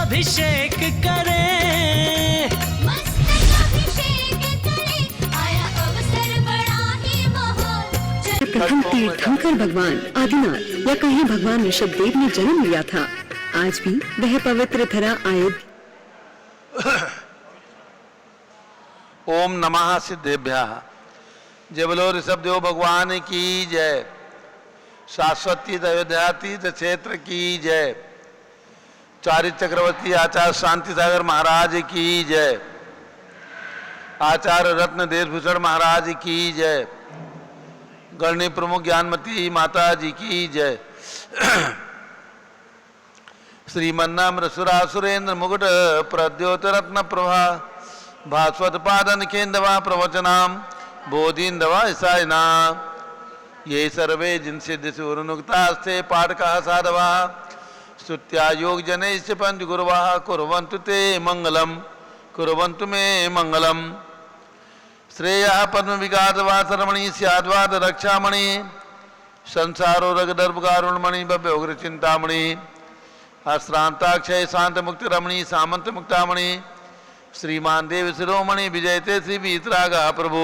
अभिषेक करें, मस्तक अभिषेक करें, आया अवसर बड़ा ही महान। प्रथम तीर्थंकर भगवान आदिनाथ या कहीं भगवान ऋषभदेव ने जन्म लिया था। आज भी वह पवित्र धरा अयोध्या। ओम नमः सिद्धेभ्यः। जय बोलो ऋषभदेव भगवान की जय। शाश्वती अयोध्या तीर्थ क्षेत्र की जय। चारित्र चक्रवर्ती आचार्य शांति सागर महाराज की जय। आचार्य रत्न देशभूषण महाराज की जय। गणनी प्रमुख ज्ञानमती माता जी की जय। श्रीमन्नाम सुरासुरेंद्र मुकुट प्रद्योत रत्न प्रभा भास्वत पादन केंदवा प्रवचनाम बोधिंदवा ईसायना ये सर्वे जिनसिद्ध सूरनुक्तास्ते पाठका साधवा स्तुत्या योग जनैश्च पंच गुरुवा कुर्वन्तु ते मंगलम कुर्वन्तु मे मंगलम। श्रेयः पद्म विकासवा सरमणि स्याद्वाद रक्षामणि संसारो रगदर्भ कारुणमणि भव्य उग्र चिंतामणि अश्रांताक्षय शांत मुक्त रमणि सामंत मुक्तामणि श्रीमान देव शिरोमणि विजयते श्री वीतरागा प्रभु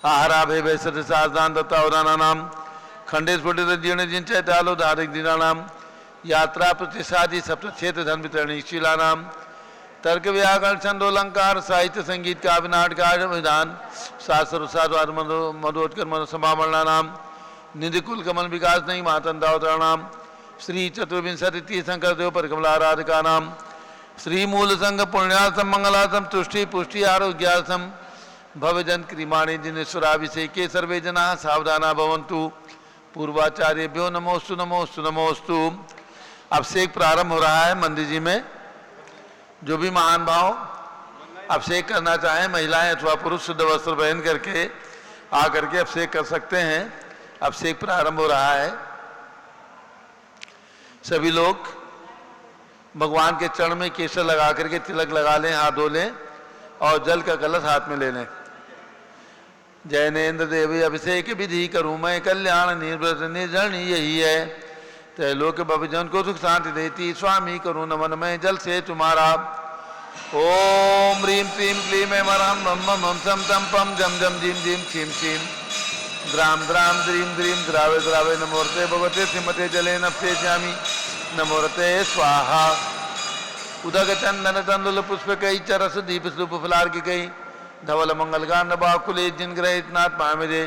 आहाराभे वैसत साधान दत्तावदानानाम खंडे स्फुटित जीर्ण जिंचैतालो धारिक दीनानाम यात्रा प्रतिष्ठादि सप्त क्षेत्र धन वितरणी शीलानाम तर्क व्याकरण छंदोलंकार साहित्य संगीत काव्य नाटक विधान शास्त्र साधवाद मधोत्कर मनो समावरणानाम निधि कुल कमल विकास नहीं महातंदावतरणाम श्री चतुर्विंशति तीर्थंकर देव परिकमला आराधका नाम श्री मूल संघ पुण्यासम मंगलासम तुष्टि पुष्टि आरोग्यासम भवजन क्रिमाणी जिनेश्वराभिषेके सर्वे जना सावधाना भवन्तु। पूर्वाचार्यभ्यो नमोस्तु नमोस्तु नमोस्तु। अभिषेक प्रारंभ हो रहा है मंदिर जी में। जो भी महान भाव अभिषेक करना चाहें महिलाएं अथवा पुरुष शुद्ध वस्त्र पहन करके आकर के अभिषेक कर सकते हैं। अभिषेक प्रारंभ हो रहा है। सभी लोग भगवान के चरण में केसर लगा करके तिलक लगा लें, हाथ धो लें और जल का कलश हाथ में ले लें। जैनेन्द्र देवी अभिषेक विधि करूं मैं कल्याण निर्व्रत निर्जन यही है त्रैलोक भवजन को सुख शांति देती स्वामी करूं नमन मैं जल से तुम्हारा। ओम ह्रीं श्रीं क्लीं ऐं मरहं मम मम सम तम पम जम जम जीम जीम क्षीम क्षीम द्राम द्राम द्रीं द्रीं द्रावे द्रावे नमोर्ते भगवते श्रीमते जले नप्ते जामी नमोरते स्वाहा। उदक चंदन तंदुल पुष्प कई चरस दीप सुप फलार की कई धवल मंगल गांड बाकुले जिन ग्रहित नाथ पामिदे।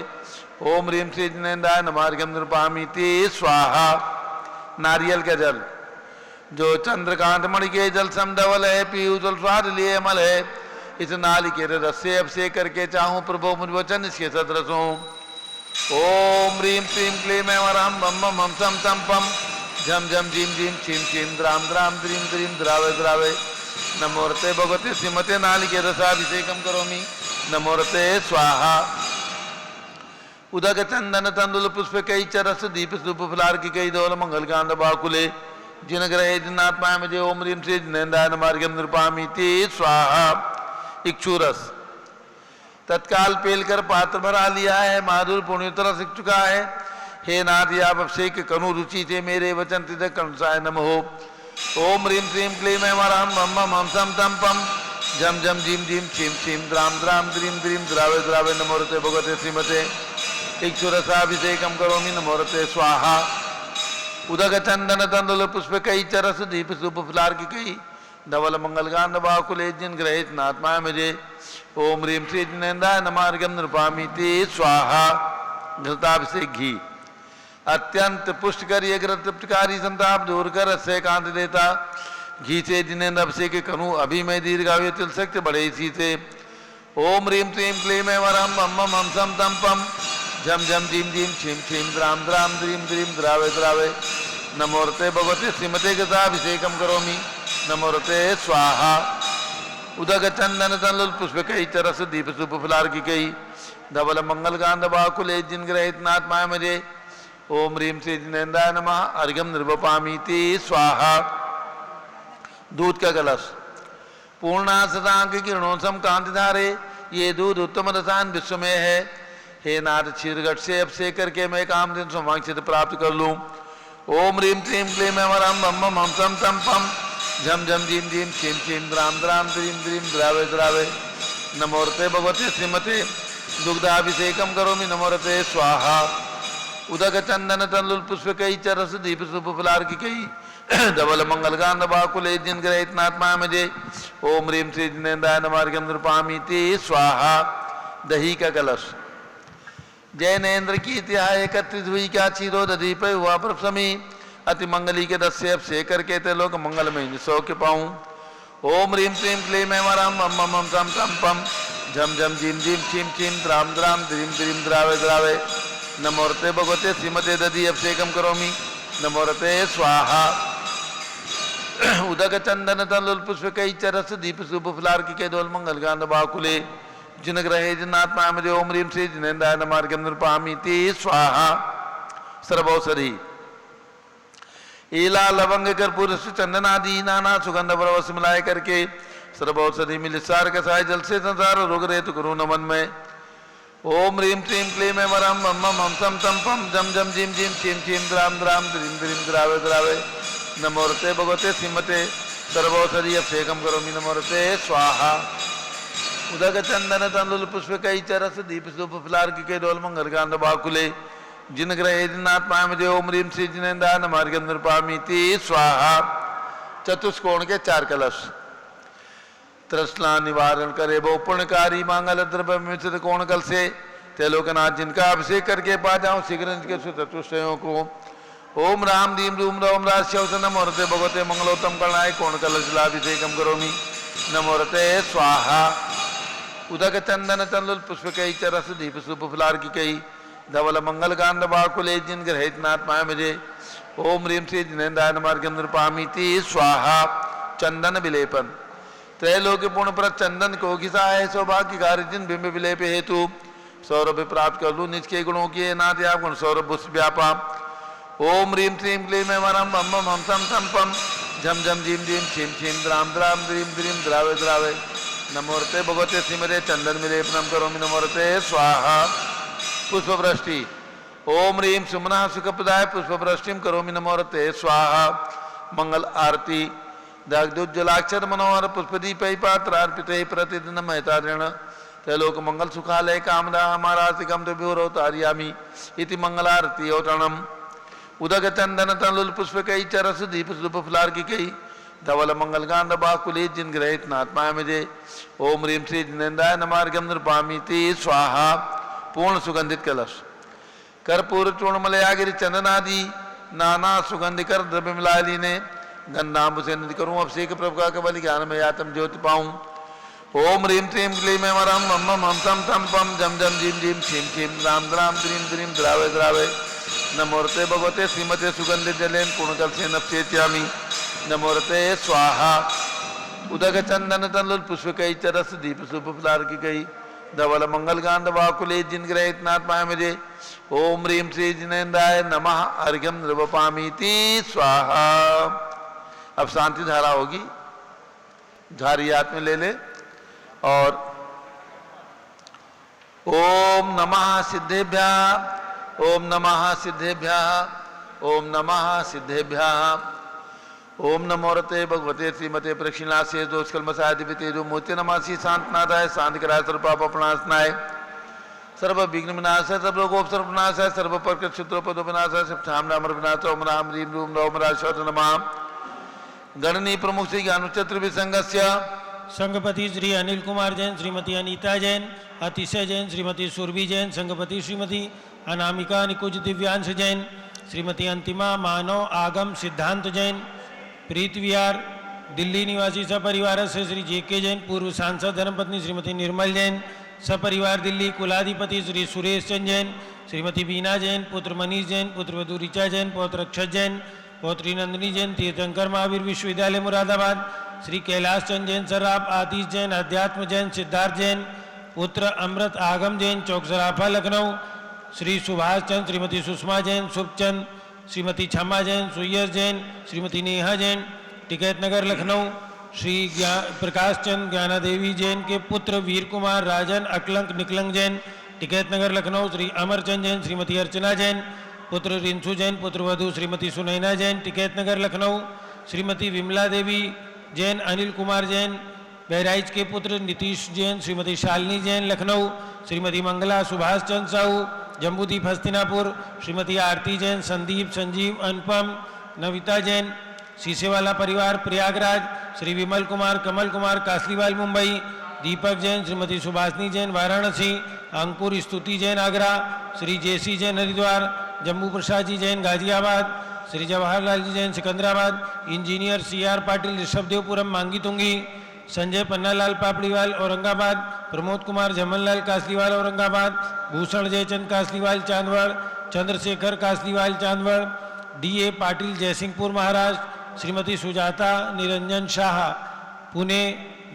ओम ह्रीं श्री जिनेन्द्राय नमार्गम नृपामी ते स्वाहा। नारियल का जल जो चंद्रकांत मणि के जल सम धवल है पीयू जल स्वाद लिए अमल है। इस नाली के रस से अभिषेक करके चाहूं प्रभु मुझ वचन इसके सदरसों। ओम ह्रीं श्रीं क्लीं ऐं वरहं मम मम सम तम पम झम झम झीम झीम छीम छीम द्राम द्राम द्रीं द्रीं द्रावे द्रावे नमोरते भगवते श्रीमते नालिके रसाभिषेकम करोमि नमोरते स्वाहा। उदक चंदन तंदुल पुष्प कई चरस दीप सुप फलार की कई धौल मंगल कांड बाकुले जिन ग्रहे जिनात्मा मुझे ओम ह्रीं श्री जिनेन्द्राय मार्गम नृपामी ते स्वाहा। इक्षुरस तत्काल पेल कर पात्र भरा लिया है, माधुर पुण्योत्तर सीख चुका है। हे नाथ आप अभिषेक कनु रुचि थे मेरे वचन तिदक कंसाय नमः। ओम ह्रीं श्रीं क्लीं ऐं वरहं मम मम सम तम पम झम झम झीम झीम छीम छीम द्राम द्राम द्रीं द्रीं द्रावे द्रावे नमोरते भगवते श्रीमते इक्षुरसाभिषेकम करोमि नमोरते स्वाहा। उदक चंदन तंदुल पुष्प कई चरस दीप सुप फलार की कई धवल मंगल गांड बाकुले जिन ग्रहित नात्मा मुझे। ओम ह्रीं श्री जिनेन्द्राय नमार्गम नृपामी ते स्वाहा। घृताभिषेक घी अत्यंत पुष्ट कर ये ग्रत तृप्तकारी संताप दूर कर रस्य कांत देता। घी से जिनेन्द्र अभिषेक करूं अभी मैं दीर्घायु तिल शक्ति बढ़े इसी से। ओम ह्रीं श्रीं क्लीं ऐं वरहं मम मम सम तम पम झम झम झीम झीम छीम छीम द्राम द्राम द्रीं द्रीं द्रावे द्रावे नमोरते भगवते श्रीमते गताभिषेकम करोमि नमोरते स्वाहा। उदक चंदन तंदुल पुष्प कई चरस दीप सुप फलार की कई धवल मंगल कांड बाकुले जिन ग्रहित नाथ माय मुझे। ओम ह्रीं श्री जिनेन्द्राय नमः अर्घ्यम निर्वपामि ते स्वाहा। दूध का कलश पूर्णा सदांक किरणों सम कांति धारे ये दूध उत्तम रसान विश्व में है। हे नाथ क्षीरघट से अभिषेक करके मैं काम दिन सुवांक्षित प्राप्त कर लूं। ओम ह्रीं श्रीं क्लीं ऐं वरहं मम मम सम तम पम झम झम झीम झीम छीम छीम द्राम द्राम द्रीम द्रीम द्रावे द्रावे नमोरते भगवते श्रीमते दुग्धाभिषेकम करोमि नमोरते स्वाहा उदक चंदन तंदुल पुष्प कई चरस दीप सुप फुलार की कई धवल मंगल गांध बाकुले जिन ग्रहित नात्मा मजे ओम ह्रीम श्री जिनेन्द्राय नमार्गम नृपामी ते स्वाहा दही का कलश जैनेन्द्र की इतिहास एकत्रित हुई क्या चीरो दीप हुआ प्रसमी अति मंगली के दस से अब से करके ते लोग मंगलमय निसो के पाऊं ओम ह्रीम क्लीम क्लीम मम मम मम तम तम पम झम झम झीम झीम छीम छीम द्राम द्राम द्रीम द्रीम द्रावे द्रावे नमोरते भगवते श्रीमते दधि अभिषेकम करोमि नमोरते स्वाहा उदक चंदन तलुल पुष्प कई चरस दीप शुभ फुलार की के डोल मंगल गांध बाकुले जिन ग्रहे जिनात्मा में ओम ह्रीम श्री जिनेन्द्राय नमार्गम नृपामी ते स्वाहा सर्वौषधि ईला लवंग कर्पूर चंदन आदि नाना सुगंध परवश मिलाए करके सर्वौषधि मिल सार कसाय जल से संसार रोग रेतु करो नमन में ओम ह्रीम क्लीम क्लीम मरम मम मम हम सम तम पम जम जम झीम झीम छीम छीम द्राम द्राम द्रीम द्रीम द्रावे द्रावे नमोरते भगवते श्रीमते सर्वौषधि अभिषेकम करोमि नमोरते स्वाहा उदक चंदन तंदुल पुष्प कई चरस दीप सुप फुलार की के डोल मंगल गांध बाकुले जिन ग्रहे जिनात्मा में ओम ह्रीम श्री जिनेन्द्राय नमार्गम नृपामी ते स्वाहा चतुष्कोण के 4 कलश तृष्णा निवारण करे वो पुण्यकारी मांगल द्रव्य मिश्रित कोण कल से तेलोकनाथ जिनका अभिषेक करके पा जाऊं शीघ्र के चतुष्टयों को ओम राम दीम रूम रोम राश्यवत नमोरते भगवते मंगलोत्तम करणाय कोण कलशलाभिषेकम करोमि नमोरते स्वाहा उदक चंदन तंदुल पुष्प कई चरस दीप सुप फुलार की कई धवल मंगल गांध बाकुले जिन ग्रहित नात्मा मुझे ओम ह्रीम श्री जिनेन्द्राय नमार्गम नृपामी ते स्वाहा चंदन विलेपन त्रैलोक्य पूर्ण पर चंदन को घिसा है सौभाग्य कार्य जिन बिंब विलेप हेतु सौरभ प्राप्त कर लू निज के गुणों की नाथ आप गुण सौरभ व्यापा ओम ह्रीम श्रीम क्लीम मरम मम मम हम सम तम पम झम झम झीम झीम छीम छीम द्राम द्राम द्रीम द्रीम द्रावे द्रावे नमोरते भगवते श्रीमते चंदन विलेपनम करोमि नमोरते स्वाहा पुष्प वृष्टि ओम ह्रीम सुमना सुखप्रदाय पुष्प वृष्टिम करोमि नमोरते स्वाहा मंगल आरती दग्धोज्जलाक्षर मनोहर पुष्पदीप पात्र अर्पित प्रतिदिन महतारण त्रैलोक मंगल सुखालय कामदा हमारा सिकम विभोरो तारियामी इति मंगलारती औतणम उदक चंदन तलुल पुष्प कई चरस दीप सुप फुलार की कई धवल मंगल गांध बाकुले जिन ग्रहित नात्मा मुझे ओम ह्रीम श्री जिनेन्द्राय नमार्गम नृपामी ते स्वाहा पूर्ण सुगंधित कलश कर्पूर चूर्णमलयागिरि चंदनादि नाना सुगंधि कर द्रव्य मिला लीने गंधाम्ब से नृत्य करूं अभिषेक प्रभु का केवल ज्ञान में आत्म ज्योति पाऊं ओम ह्रीम क्लीम क्लीम मरम मम मम हम तम तम पम जम जम झीम झीम छीम छीम द्राम द्राम द्रीम द्रीम द्रावे द्रावे नमोरते भगवते श्रीमते सुगंधित जलेन पूर्णकल से नप्येत्यामि नमोरते स्वाहा उदक चंदन तलुल पुष्प कई चरस दीप सुप फुलार की कई धवल मंगल गांध बाकुले जिन ग्रहित नात्मा मुझे ओम ह्रीम श्री जिनेन्द्राय नमः अर्घ्यम नृपामी ते स्वाहा अब शांति धारा होगी झारी हाथ में ले ले और ओम नमः सिद्धेभ्यः ओम नमः सिद्धेभ्यः ओम नमः सिद्धेभ्यः ओम नमोरते भगवते श्रीमते प्रक्षिणाशे दोषकल्मसाधिपति मोत्य नमासी शांतनाथाय शांति कराय सर्वपापनाशनाय सर्व विघ्न विनाशाय सर्व रोगोप सर्व विनाशाय सर्व प्रकृत शत्रुपद विनाशाय सब धाम नाम विनाश ओम राम ह्रीम रूम रोम राशोत नमः गणनी प्रमुख श्री ज्ञानचत्र विसंगस्य संघपति श्री अनिल कुमार जैन, श्रीमती अनीता जैन, अतिशय जैन, श्रीमती सुरभि जैन, संघपति श्रीमती अनामिका निकुंज दिव्यांश जैन, श्रीमती अंतिमा मानव आगम सिद्धांत जैन, प्रीत विहार दिल्ली निवासी सपरिवार से श्री जेके जैन, पूर्व सांसद धर्मपत्नी श्रीमती निर्मल जैन, सपरिवार दिल्ली, कुलाधिपति श्री सुरेश चंद जैन, श्रीमती बीना जैन, पुत्र मनीष जैन, पुत्र वधु ऋचा जैन, पौत्र अक्षत जैन, पौत्री नंदिनी जैन, तीर्थंकर महावीर विश्वविद्यालय मुरादाबाद, श्री कैलाश चंद जैन सर्राफ, आतिश जैन, अध्यात्म जैन, सिद्धार्थ जैन, पुत्र अमृत आगम जैन, चौक सराफा लखनऊ, श्री सुभाष चंद, श्रीमती सुषमा जैन, शुभचंद, श्रीमती क्षमा जैन, सुयस जैन, श्रीमती नेहा जैन, टिकैत नगर लखनऊ, श्री प्रकाश चंद ज्ञाना देवी जैन के पुत्र वीर कुमार राजन अकलंक निकलंग जैन, टिकैत नगर लखनऊ, श्री अमरचंद जैन, श्रीमती अर्चना जैन, पुत्र रिंसू जैन, पुत्र वधु श्रीमती सुनैना जैन, टिकैत नगर लखनऊ, श्रीमती विमला देवी जैन, अनिल कुमार जैन बहराइच के पुत्र, नीतीश जैन, श्रीमती शालिनी जैन लखनऊ, श्रीमती मंगला सुभाष चंद्र साहू जम्बूदीप हस्तिनापुर, श्रीमती आरती जैन, संदीप, संजीव, अनुपम, नविता जैन सीसेवाला परिवार प्रयागराज, श्री विमल कुमार, कमल कुमार कासलीवाल मुंबई, दीपक Jain, Shrimati Subhashini Jain Varanasi, Ankur Stuti Jain Agra, Shri JC Jain Haridwar, Jammu Prasad ji Jain Ghaziabad, Shri Jawaharlal ji Jain Secunderabad, engineer CR Patil Rishabhdevpuram Mangitungi, Sanjay Pannalal Papdiwal Aurangabad, Pramod Kumar Jamnalal Kasliwal Aurangabad, Bhushan Jaichand Kasliwal Chandwad, Chandrashekhar Kasliwal Chandwad, DA Patil Jaysingpur Maharashtra, Shrimati Sujata Niranjan Shah Pune,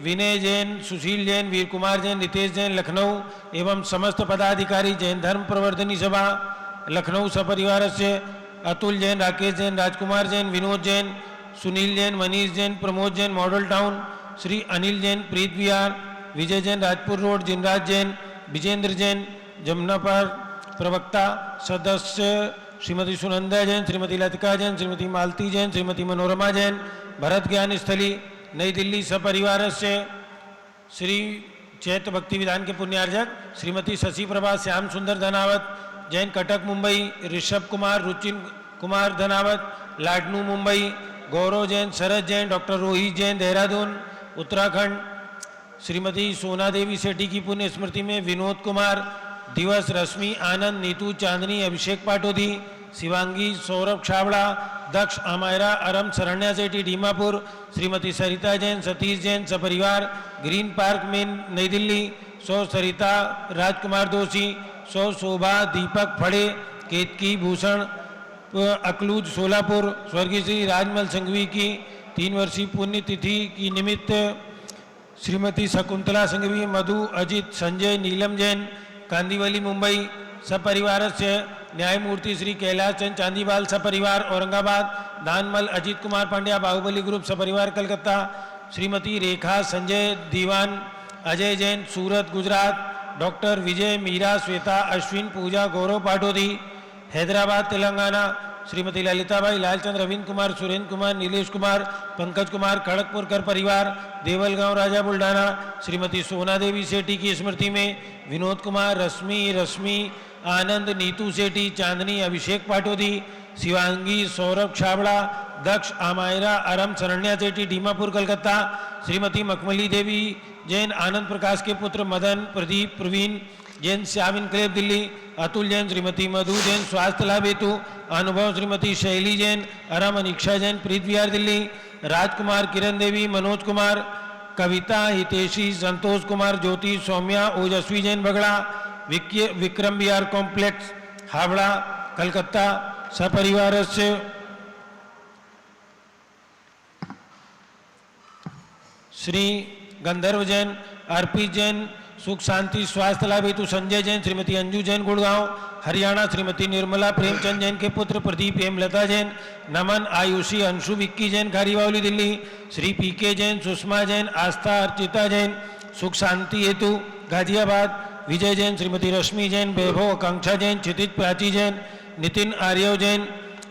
Vinay Jain, Sushil Jain, Veer Kumar Jain, Nitesh Jain Lucknow एवं समस्त पदाधिकारी जैन धर्म प्रवर्धनी सभा लखनऊ सपरिवार से अतुल जैन, राकेश जैन, राजकुमार जैन, विनोद जैन, सुनील जैन, मनीष जैन, प्रमोद जैन मॉडल टाउन, श्री अनिल जैन प्रीत विहार, विजय जैन राजपुर रोड, जिनराज जैन, विजेंद्र जैन जमुनापार, प्रवक्ता सदस्य श्रीमती सुनंदा जैन, श्रीमती लतिका जैन, श्रीमती मालती जैन, श्रीमती मनोरमा जैन, भरत ज्ञान स्थली नई दिल्ली सपरिवार से श्री चैत भक्ति विधान के पुण्यार्जक श्रीमती शशि प्रभा श्याम सुंदर धनावत जैन कटक मुंबई, ऋषभ कुमार, रुचिन कुमार धनावत लाडनू मुंबई, गौरव जैन, शरद जैन, डॉक्टर रोहित जैन देहरादून उत्तराखंड, श्रीमती सोना देवी सेठी की पुण्य स्मृति में विनोद कुमार, दिवस, रश्मि, आनंद, नीतू, चांदनी, अभिषेक पाटोदी, शिवांगी, सौरभ छावड़ा, दक्ष, अमायरा, अरम, शरण्या सेठी डीमापुर, श्रीमती सरिता जैन, सतीश जैन सपरिवार ग्रीन पार्क में नई दिल्ली, सौ सरिता राजकुमार दोषी, सौ शोभा दीपक फड़े केतकी भूषण अकलूज सोलापुर, स्वर्गीय श्री राजमल संघवी की 3 वर्षीय पुण्यतिथि की निमित्त श्रीमती शकुंतला संघवी, मधु, अजित, संजय, नीलम जैन कांदीवली मुंबई सपरिवार से न्यायमूर्ति श्री कैलाश चंद चांदीवाल सपरिवार औरंगाबाद, दानमल अजित कुमार पांड्या बाहुबली ग्रुप सपरिवार कलकत्ता, श्रीमती रेखा संजय दीवान अजय जैन सूरत गुजरात, डॉक्टर विजय मीरा श्वेता अश्विन पूजा गौरव पाटोदी हैदराबाद तेलंगाना, श्रीमती ललिताबाई लालचंद रविंद्र कुमार सुरेंद्र कुमार नीलेश कुमार पंकज कुमार खड़गपुरकर परिवार देवलगांव राजा बुल्ढाना, श्रीमती सोना देवी सेठी की स्मृति में विनोद कुमार, रश्मि आनंद, नीतू सेठी, चांदनी, अभिषेक पाटोदी, शिवांगी, सौरभ छाबड़ा, दक्ष, आमायरा, अरम, शरण्या सेठी डीमापुर कलकत्ता, श्रीमती मखमली देवी जैन आनंद प्रकाश के पुत्र मदन, प्रदीप, प्रवीण जैन श्याम इनक्लेव दिल्ली, अतुल जैन, श्रीमती मधु जैन स्वास्थ्य लाभ हेतु, अनुभव श्रीमती शैली जैन, अरम, अनिक्षा जैन प्रीत विहार दिल्ली, राजकुमार, किरण देवी, मनोज कुमार, कविता, हितेशी, संतोष कुमार, ज्योति, सौम्या, ओजस्वी जैन बगड़ा, विक्रम विहार कॉम्प्लेक्स हावड़ा कलकत्ता सपरिवार से श्री गंधर्व जैन, अर्पित जैन सुख शांति स्वास्थ्य लाभ हेतु, संजय जैन, श्रीमती अंजू जैन गुड़गांव हरियाणा, श्रीमती निर्मला प्रेमचंद जैन के पुत्र प्रदीप हेमलता जैन, नमन, आयुषी, अंशु, विक्की जैन खारीबावली दिल्ली, श्री PK जैन, सुषमा जैन, आस्था, अर्चिता जैन सुख शांति हेतु गाजियाबाद, विजय जैन, श्रीमती रश्मि जैन, वैभव, आकांक्षा जैन, क्षितिज प्राची जैन, नितिन आर्यव जैन,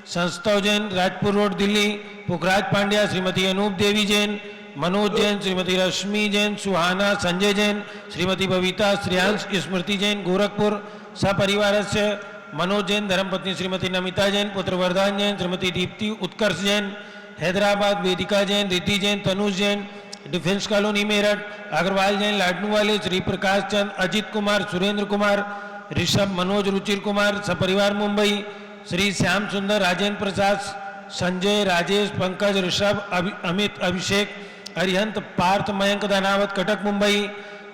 संस्तव जैन राजपुर रोड दिल्ली, पुखराज पांड्या, श्रीमती अनूप देवी जैन, मनोज जैन, श्रीमती रश्मि जैन, सुहाना, संजय जैन, श्रीमती बबीता, श्रेयांश, स्मृति जैन गोरखपुर सपरिवार से मनोज जैन, धर्मपत्नी श्रीमती नमिता जैन, पुत्र वरदान जैन, श्रीमती दीप्ति उत्कर्ष जैन हैदराबाद, वेदिका जैन, रिद्धि जैन, तनुज जैन डिफेंस कॉलोनी मेरठ, अग्रवाल जैन लाडनू वाले, श्री प्रकाश चंद, अजित कुमार, सुरेंद्र कुमार, ऋषभ, मनोज, रुचिर कुमार सपरिवार मुंबई, श्री श्याम सुंदर, राजेंद्र प्रसाद, संजय, राजेश, पंकज, ऋषभ, अमित, अभिषेक, अरिहंत, पार्थ, मयंक दानावत कटक मुंबई,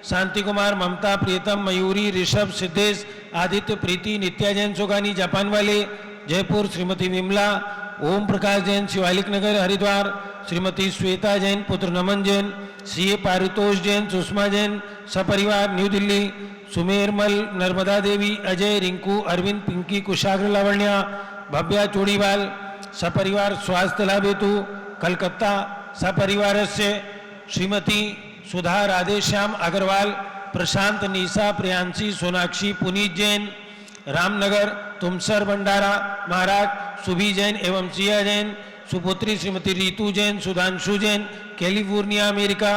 शांति कुमार, ममता, प्रियतम, मयूरी, ऋषभ, सिद्धेश, आदित्य, प्रीति, नित्या जैन सोगानी जापान वाले जयपुर, श्रीमती विमला, ओम प्रकाश जैन शिवालिक नगर हरिद्वार, श्रीमती श्वेता जैन, पुत्र नमन जैन, CA पारितोष जैन, सुषमा जैन सपरिवार न्यू दिल्ली, सुमेरमल, नर्मदा देवी, अजय, रिंकू, अरविंद, पिंकी, कुशाग्र, लावण्या, भव्या, चोड़ीवाल सपरिवार स्वास्थ्य लाभ हेतु कलकत्ता सपरिवार से श्रीमती सुधा, राधेश्याम अग्रवाल, प्रशांत, निशा, प्रियांशी, सोनाक्षी, पुनीत जैन रामनगर, तुमसर, भंडारा महाराज, सुभी जैन एवं सिया जैन, सुपुत्री श्रीमती रीतू जैन, सुधांशु जैन, कैलिफोर्निया अमेरिका।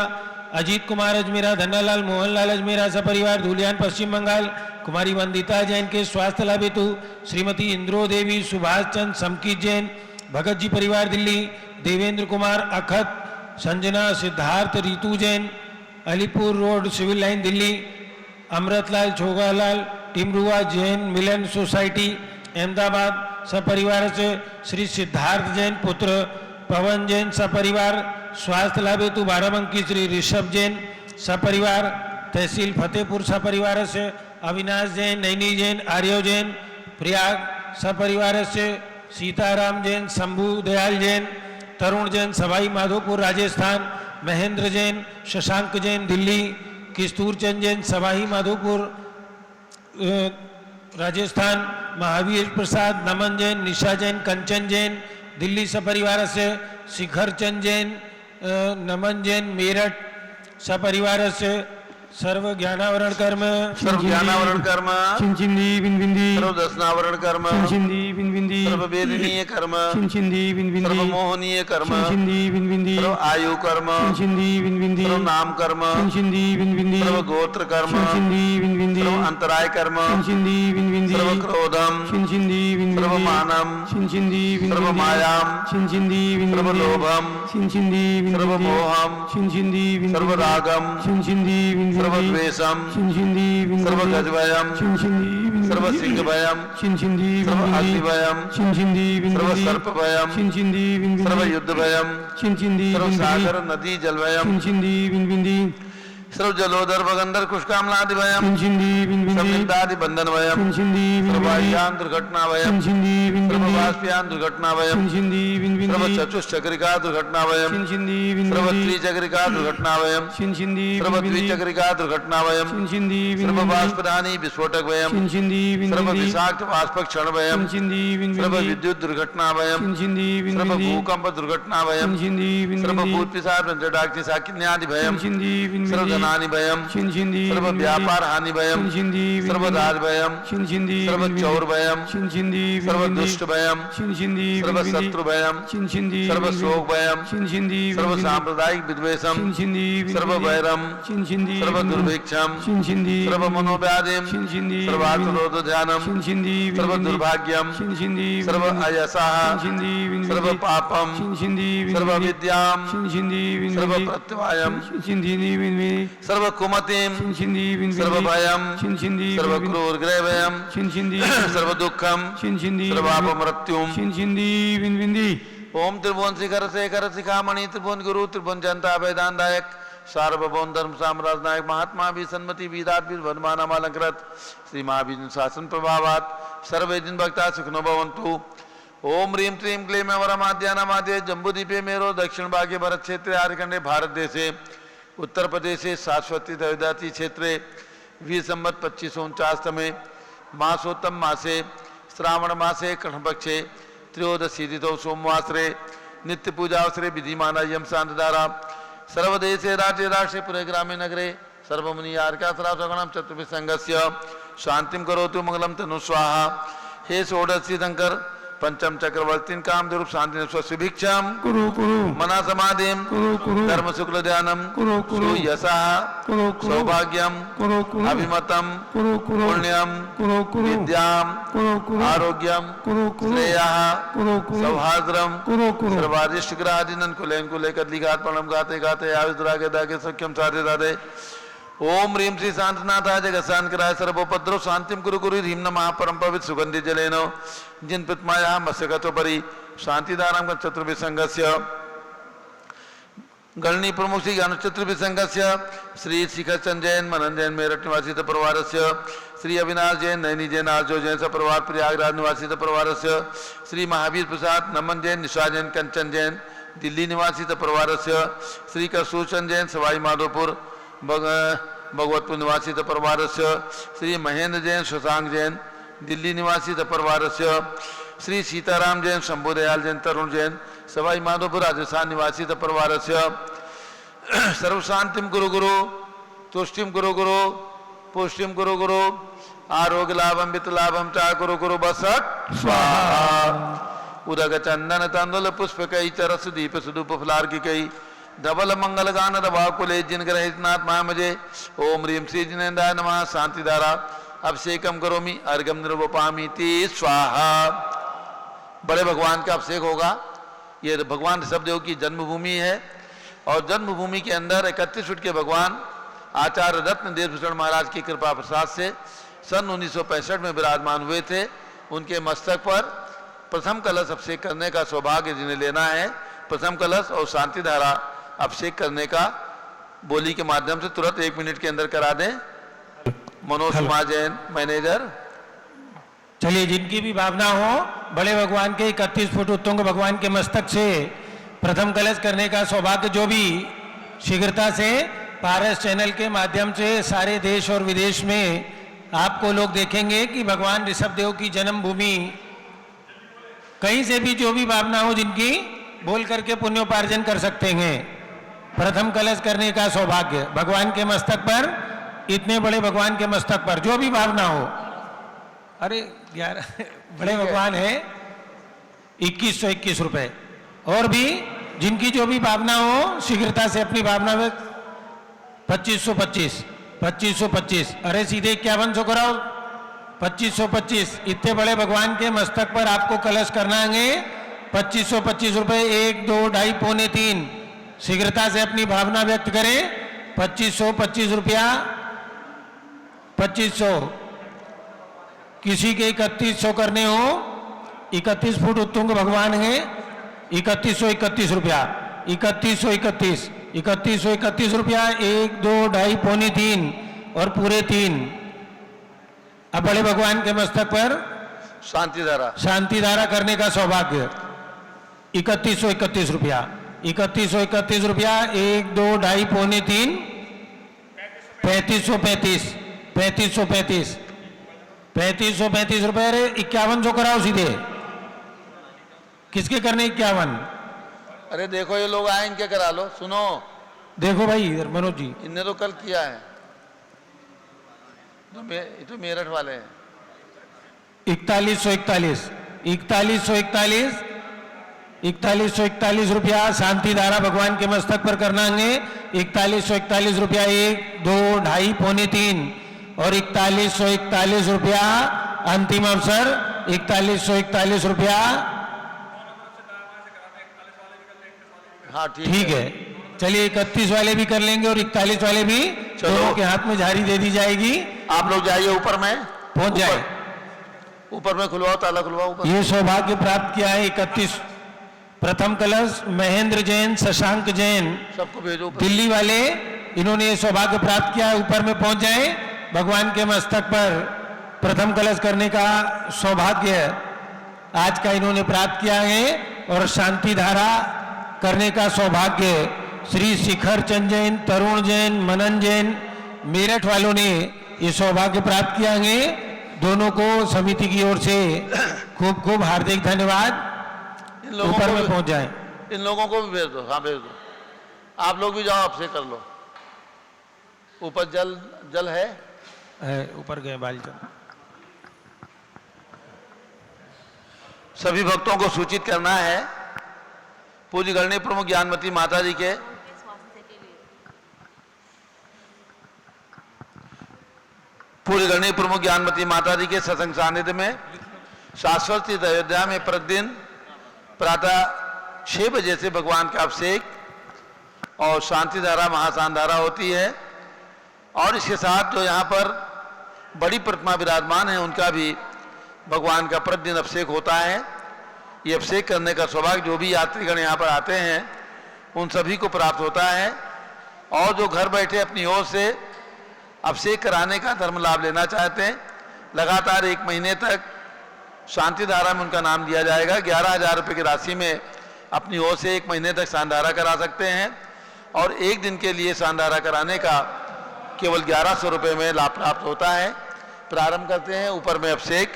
अजीत कुमार अजमेरा, धन्नालाल मोहनलाल अजमेरा सपरिवार धुलियान पश्चिम बंगाल। कुमारी वंदिता जैन के स्वास्थ्य लाभ हेतु श्रीमती इंद्रो देवी, सुभाष चंद समकीत जैन, भगत जी परिवार Delhi. Devendra Kumar Akhat, Sanjana Siddharth Ritu Jain, Alipur road civil line Delhi. Amritlal Chhogalal Timrua Jain Milan society Ahmedabad सपरिवार से। श्री सिद्धार्थ जैन पुत्र पवन जैन सपरिवार स्वास्थ्य लाभ हेतु बाराबंकी। श्री ऋषभ जैन सपरिवार तहसील फतेहपुर सपरिवार से। अविनाश जैन, नैनी जैन, आर्यो जैन प्रयाग सपरिवार से। सीताराम जैन, शंभू दयाल जैन, तरुण जैन सवाई माधोपुर राजस्थान। महेंद्र जैन, शशांक जैन दिल्ली। किस्तूर चंद जैन सवाई माधोपुर राजस्थान। महावीर प्रसाद, नमन जैन, निशा जैन, कंचन जैन दिल्ली सपरिवार से। शिखर चंद जैन, नमन जैन मेरठ सपरिवार से। सर्व ज्ञानावरण कर्म, सर्व ज्ञानावरण कर्म, चिंचिंदी बिनबिंदी, सर्व दर्शनावरण कर्म, चिंचिंदी बिनबिंदी, सर्व वेदनीय कर्म, चिंचिंदी सर्व बिनबिंदी, मोहनीय कर्म, चिंचिंदी बिनबिंदी, सर्व आयु कर्म, चिंचिंदी बिनबिंदी, सर्व नाम कर्म, चिंचिंदी बिनबिंदी, सर्व गोत्र कर्म, चिंचिंदी बिनबिंदी, सर्व अंतराय कर्म, चिंचिंदी बिनबिंदी, सर्व क्रोधम, चिंचिंदी सर्व बिनबिंदी, मानम, चिंचिंदी सर्व बिनबिंदी, मायाम, चिंचिंदी सर्व बिनबिंदी, लोभम, चिंचिंदी सर्व बिनबिंदी, मोहम, चिंचिंदी सर्व बिनबिंदी, रागम, चिंचिंदी सर्व बिनबिंदी, द्वेषम, चिंचिंदी सर्व बिनबिंदी, गजभयम, चिंचिंदी सर्व बिनबिंदी, सिंह भयम, चिंचिंदी सर्व बिनबिंदी, अग्निभयम, चिंचिंदी सर्व बिनबिंदी, सर्प भयम, चिंचिंदी बिनबिंदी, सर्व युद्ध भयम, चिंचिंदी सर्व बिनबिंदी, सागर नदी जल भयम, चिंचिंदी बिनबिंदी, सर्व जलोदर भगंदर कुशकामलादि भयम, चिंचिंदी बिनबिंदी, संविदादि बंधन भयम, चिंचिंदी सर्व बिनबिंदी, वायुयान दुर्घटना भयम, चिंचिंदी सर्व बिनबिंदी, वाष्पयान दुर्घटना भयम, चिंचिंदी सर्व बिनबिंदी, चतुश्चक्रिका दुर्घटना भयम, चिंचिंदी सर्व बिनबिंदी, त्रिचक्रिका दुर्घटना भयम, चिंचिंदी सर्व बिनबिंदी, द्विचक्रिका दुर्घटना भयम, चिंचिंदी सर्व बिनबिंदी, वाष्पदानी विस्फोटक भयम, चिंचिंदी सर्व बिनबिंदी, विषाक्त वाष्प क्षण भयम, चिंचिंदी सर्व बिनबिंदी, विद्युत दुर्घटना भयम, चिंचिंदी सर्व बिनबिंदी, भूकंप दुर्घटना भयम, चिंचिंदी सर्व बिनबिंदी, भूत पिशाच पंचडाग्नि साकिन्यादि भयम, चिंचिंदी सर्व बिनबिंदी, धनानि भयम, चिंचिंदी सर्व बिनबिंदी, व्यापार हानि भयम, चिंचिंदी सर्व बिनबिंदी, दास भयम, चिंचिंदी सर्व बिनबिंदी, चौर भयम, चिंचिंदी सर्व बिनबिंदी, दुष्ट भयम, चिंचिंदी सर्व बिनबिंदी, शत्रु भयम, चिंचिंदी सर्व बिनबिंदी, शोक भयम, चिंचिंदी सर्व बिनबिंदी, सांप्रदायिक विद्वेषम, चिंचिंदी सर्व बिनबिंदी, वैरम, चिंचिंदी सर्व बिनबिंदी, दुर्भिक्षम, चिंचिंदी सर्व बिनबिंदी, मनोव्याधिम, चिंचिंदी सर्वार्थरोध ध्यानम, चिंचिंदी सर्व बिनबिंदी, दुर्भाग्यम, चिंचिंदी सर्व बिनबिंदी, अयसः, चिंचिंदी बिनबिंदी, सर्व पापम, चिंचिंदी सर्व बिनबिंदी, विद्याम, चिंचिंदी सर्व बिनबिंदी, प्रत्यवायम, चिंचिंदी बिनबिंदी, सर्व कुमतिम, चिंचिंदी बिनबिंदी, सर्व भयम, चिंचिंदी सर्व बिनबिंदी, क्रूर ग्रह भयम, चिंचिंदी सर्व दुखम, चिंचिंदी सर्व अपमृत्युम। चिंचिंदी बिनबिंदी, ओम त्रिभुवन शिखर शेखर शिखामणि त्रिभुवन गुरु त्रिभुवन जनता वेदांतायक सार्वभौम धर्म साम्राज्य नायक महात्मा भी सन्मति वीरात्वीर वनमानम अलंकृत श्री महावीर शासन प्रभावात सर्वे दिन भक्ता सुखनो भवन्तु। ओम ह्रीं श्रीं क्लीं वरमाद्यानामाद्य जम्बूद्वीपे मेरो दक्षिण भागे भरत क्षेत्रे आर्यखंडे भारत देशे उत्तर प्रदेशे शाश्वती दविदाती क्षेत्रे वीर संवत 2549 मासोत्तम मासे श्रावण मासे कृष्णपक्षे त्रयोदशी तिथौ सोमवासरे नित्य पूजावसरे विधिमाना यम शांतधारा सर्वदेशे राज्ये राष्ट्रे पुरे ग्रामे नगरे सर्वमुनि आर्कासरासगणम चतुर्भि संघस्य शांतिम करोतु मंगलम तनु स्वाहा। हे षोडशी शंकर पंचम चक्रवर्तीन कामधेनु शांति स्वभिक्षाम कुरु कुरु मना समाधिम कुरु कुरु धर्म शुक्ल ध्यानम कुरु कुरु यशः कुरु कुरु सौभाग्यम कुरु कुरु अभिमतम कुरु कुरु पुण्यम कुरु कुरु विद्याम कुरु कुरु आरोग्यम कुरु कुरु श्रेयः कुरु कुरु सौहार्द्रम कुरु कुरु सर्वादिष्ट ग्रहादिनन कुलेन कुले कदली घात पणम गाते गाते आयुद्रागे दागे सख्यम साधे दादे। ओम ह्रीं श्री शांतनाथाय जगत्सान्कराय सर्वोपद्रव शांतिम कुरु कुरु ह्रीं नमः परम पवित्र सुगंधि जलेन जिन पितमाया मत्स्यगतोपरि शांतिदानम चतुर्विसंगस्य गणनी प्रमुख श्री ज्ञान चतुर्विसंगस्य श्री शिखर चंद जैन मनन जैन मेरठ निवासी परिवारस्य श्री अविनाश जैन नैनी जैन आर्जो जैन सपरिवार प्रयागराज निवासी परिवारस्य श्री महावीर प्रसाद नमन जैन निशा जैन कंचन जैन दिल्ली निवासी परिवारस्य श्री करसूचंद जैन सवाई माधोपुर भगवतपुर निवासी परिवारस्य श्री महेंद्र जैन शशांक जैन दिल्ली निवासी परिवारस्य श्री सीताराम जैन शंभुदयाल जैन तरुण जैन सवाई माधोपुर राजस्थान निवासी परिवारस्य सर्व शांतिम गुरु गुरु तुष्टिम गुरु गुरु पुष्टिम गुरु गुरु आरोग्य लाभम वित्त लाभम चा गुरु गुरु बसक स्वाहा। उदक चंदन तंदुल पुष्प कई चरस दीप सुदूप फलार की कई धवल मंगल गान रवा कुले जिन ग्रहितनाथ महामजे ओम ह्रीम श्री जिनेन्द्राय नमः शांति धारा अभिषेकम करोमि अर्घम निर्वपामि ती स्वाहा। बड़े भगवान का अभिषेक होगा। ये भगवान ऋषभदेव की जन्मभूमि है और जन्मभूमि के अंदर 31 फुट के भगवान आचार्य रत्न देवभूषण महाराज की कृपा प्रसाद से सन 1965 में विराजमान हुए थे। उनके मस्तक पर प्रथम कलश अभिषेक करने का सौभाग्य जिन्हें लेना है, प्रथम कलश और शांति धारा अभिषेक करने का बोली के माध्यम से तुरंत 1 मिनट के अंदर करा दें। मनोज कुमार जैन, मैनेजर। चलिए, जिनकी भी भावना हो, बड़े भगवान के 31 फुट उत्तुंग भगवान के मस्तक से प्रथम कलश करने का सौभाग्य जो भी शीघ्रता से पारस चैनल के माध्यम से सारे देश और विदेश में आपको लोग देखेंगे कि भगवान ऋषभदेव की जन्मभूमि, कहीं से भी जो भी भावना हो जिनकी, बोल करके पुण्योपार्जन कर सकते हैं। प्रथम कलश करने का सौभाग्य भगवान के मस्तक पर, इतने बड़े भगवान के मस्तक पर जो भी भावना हो। अरे 11 बड़े भगवान है, 2121 रुपए। और भी जिनकी जो भी भावना हो शीघ्रता से अपनी भावना में 2525 अरे सीधे 5100 कराओ। 2525 इतने बड़े भगवान के मस्तक पर आपको कलश करना है। 2525 रुपए, 1 2 2.5 पौने 3। शीघ्रता से अपनी भावना व्यक्त करें। 2525 रुपया, 2500, किसी के 3100 करने हो, 31 फुट उत्तुंग भगवान है, 3131 रुपया, 3131 रुपया, 1 2 2.5 पौने 3 और पूरे 3। अब बड़े भगवान के मस्तक पर शांति धारा करने का सौभाग्य 3131 रुपया, 3131 रुपया, 1 2 2.5 पौने 3, 3535 रुपए। अरे 5100 कराओ सीधे। किसके करने 51? अरे देखो ये लोग आए, इनके करा लो। सुनो, देखो भाई इधर मनोज जी, इनने तो कल किया है, तो मेरठ वाले हैं। 4141 रुपया शांति धारा भगवान के मस्तक पर करना है। 4141 रुपया, 1 2 2.5 पौने 3 और 4141 रुपया अंतिम अवसर। 4141 रुपया। हाँ ठीक है, चलिए 31 वाले भी कर लेंगे और 41 वाले भी। दोनों के हाथ में झाड़ी दे दी जाएगी। आप लोग जाइए ऊपर में, पहुंच जाए, ऊपर में खुलवाओ, ताला खुलवाओ ऊपर। ये सौभाग्य प्राप्त किया है 31 प्रथम कलश महेंद्र जैन, शशांक जैन, सबको भेजो ऊपर। दिल्ली वाले, इन्होंने ये सौभाग्य प्राप्त किया है। ऊपर में पहुंच जाए। भगवान के मस्तक पर प्रथम कलश करने का सौभाग्य आज का इन्होंने प्राप्त किया है और शांति धारा करने का सौभाग्य श्री शिखर चंद जैन, तरुण जैन, मनन जैन, मेरठ वालों ने ये सौभाग्य प्राप्त किया है। दोनों को समिति की ओर से खूब खूब हार्दिक धन्यवाद। ऊपर में पहुंच जाए। इन लोगों को भी भेज दो। हाँ भेज दो। आप लोग भी जाओ, आपसे कर लो। ऊपर जल है, ऊपर गए बालचंद। सभी भक्तों को सूचित करना है। पूज्य गणनीय प्रमुख ज्ञानमती माता जी के सत्संग सानिध्य में शाश्वत स्थित अयोध्या में प्रतिदिन प्रातः 6 बजे से भगवान का अभिषेक और शांति धारा, महाशांति धारा होती है। और इसके साथ जो यहाँ पर बड़ी प्रतिमा विराजमान है, उनका भी भगवान का प्रतिदिन अभिषेक होता है। ये अभिषेक करने का सौभाग्य जो भी यात्रीगण यहाँ पर आते हैं उन सभी को प्राप्त होता है। और जो घर बैठे अपनी ओर से अभिषेक कराने का धर्म लाभ लेना चाहते हैं, लगातार 1 महीने तक शांति धारा में उनका नाम दिया जाएगा। 11,000 रुपये की राशि में अपनी ओर से 1 महीने तक शांति धारा करा सकते हैं और 1 दिन के लिए शांति धारा कराने का केवल 1100 रुपये में लाभ प्राप्त होता है। प्रारंभ करते हैं। ऊपर में अभिषेक,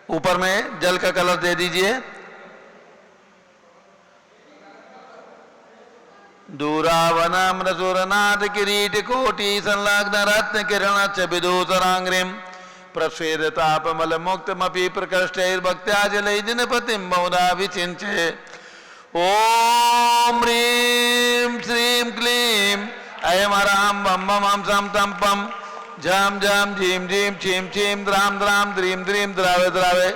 ऊपर में जल का कलश दे दीजिए। दूरावनाम्रसुरनाथ किरीट कोटि संलग्न रत्न किरण विदूसरांग्रिम प्रस्वेदतापमलमुक्तमपि प्रकृष्टैर्भक्त्याजलैर्दिनपतिं बहुधा विचिन्त्य ॐ ह्रीं श्रीं क्लीं ऐं हरां बं बं हं सं तं पं झं झं झीं झीं छीं छीं द्रां द्रां द्रीं द्रीं द्रावे द्रावे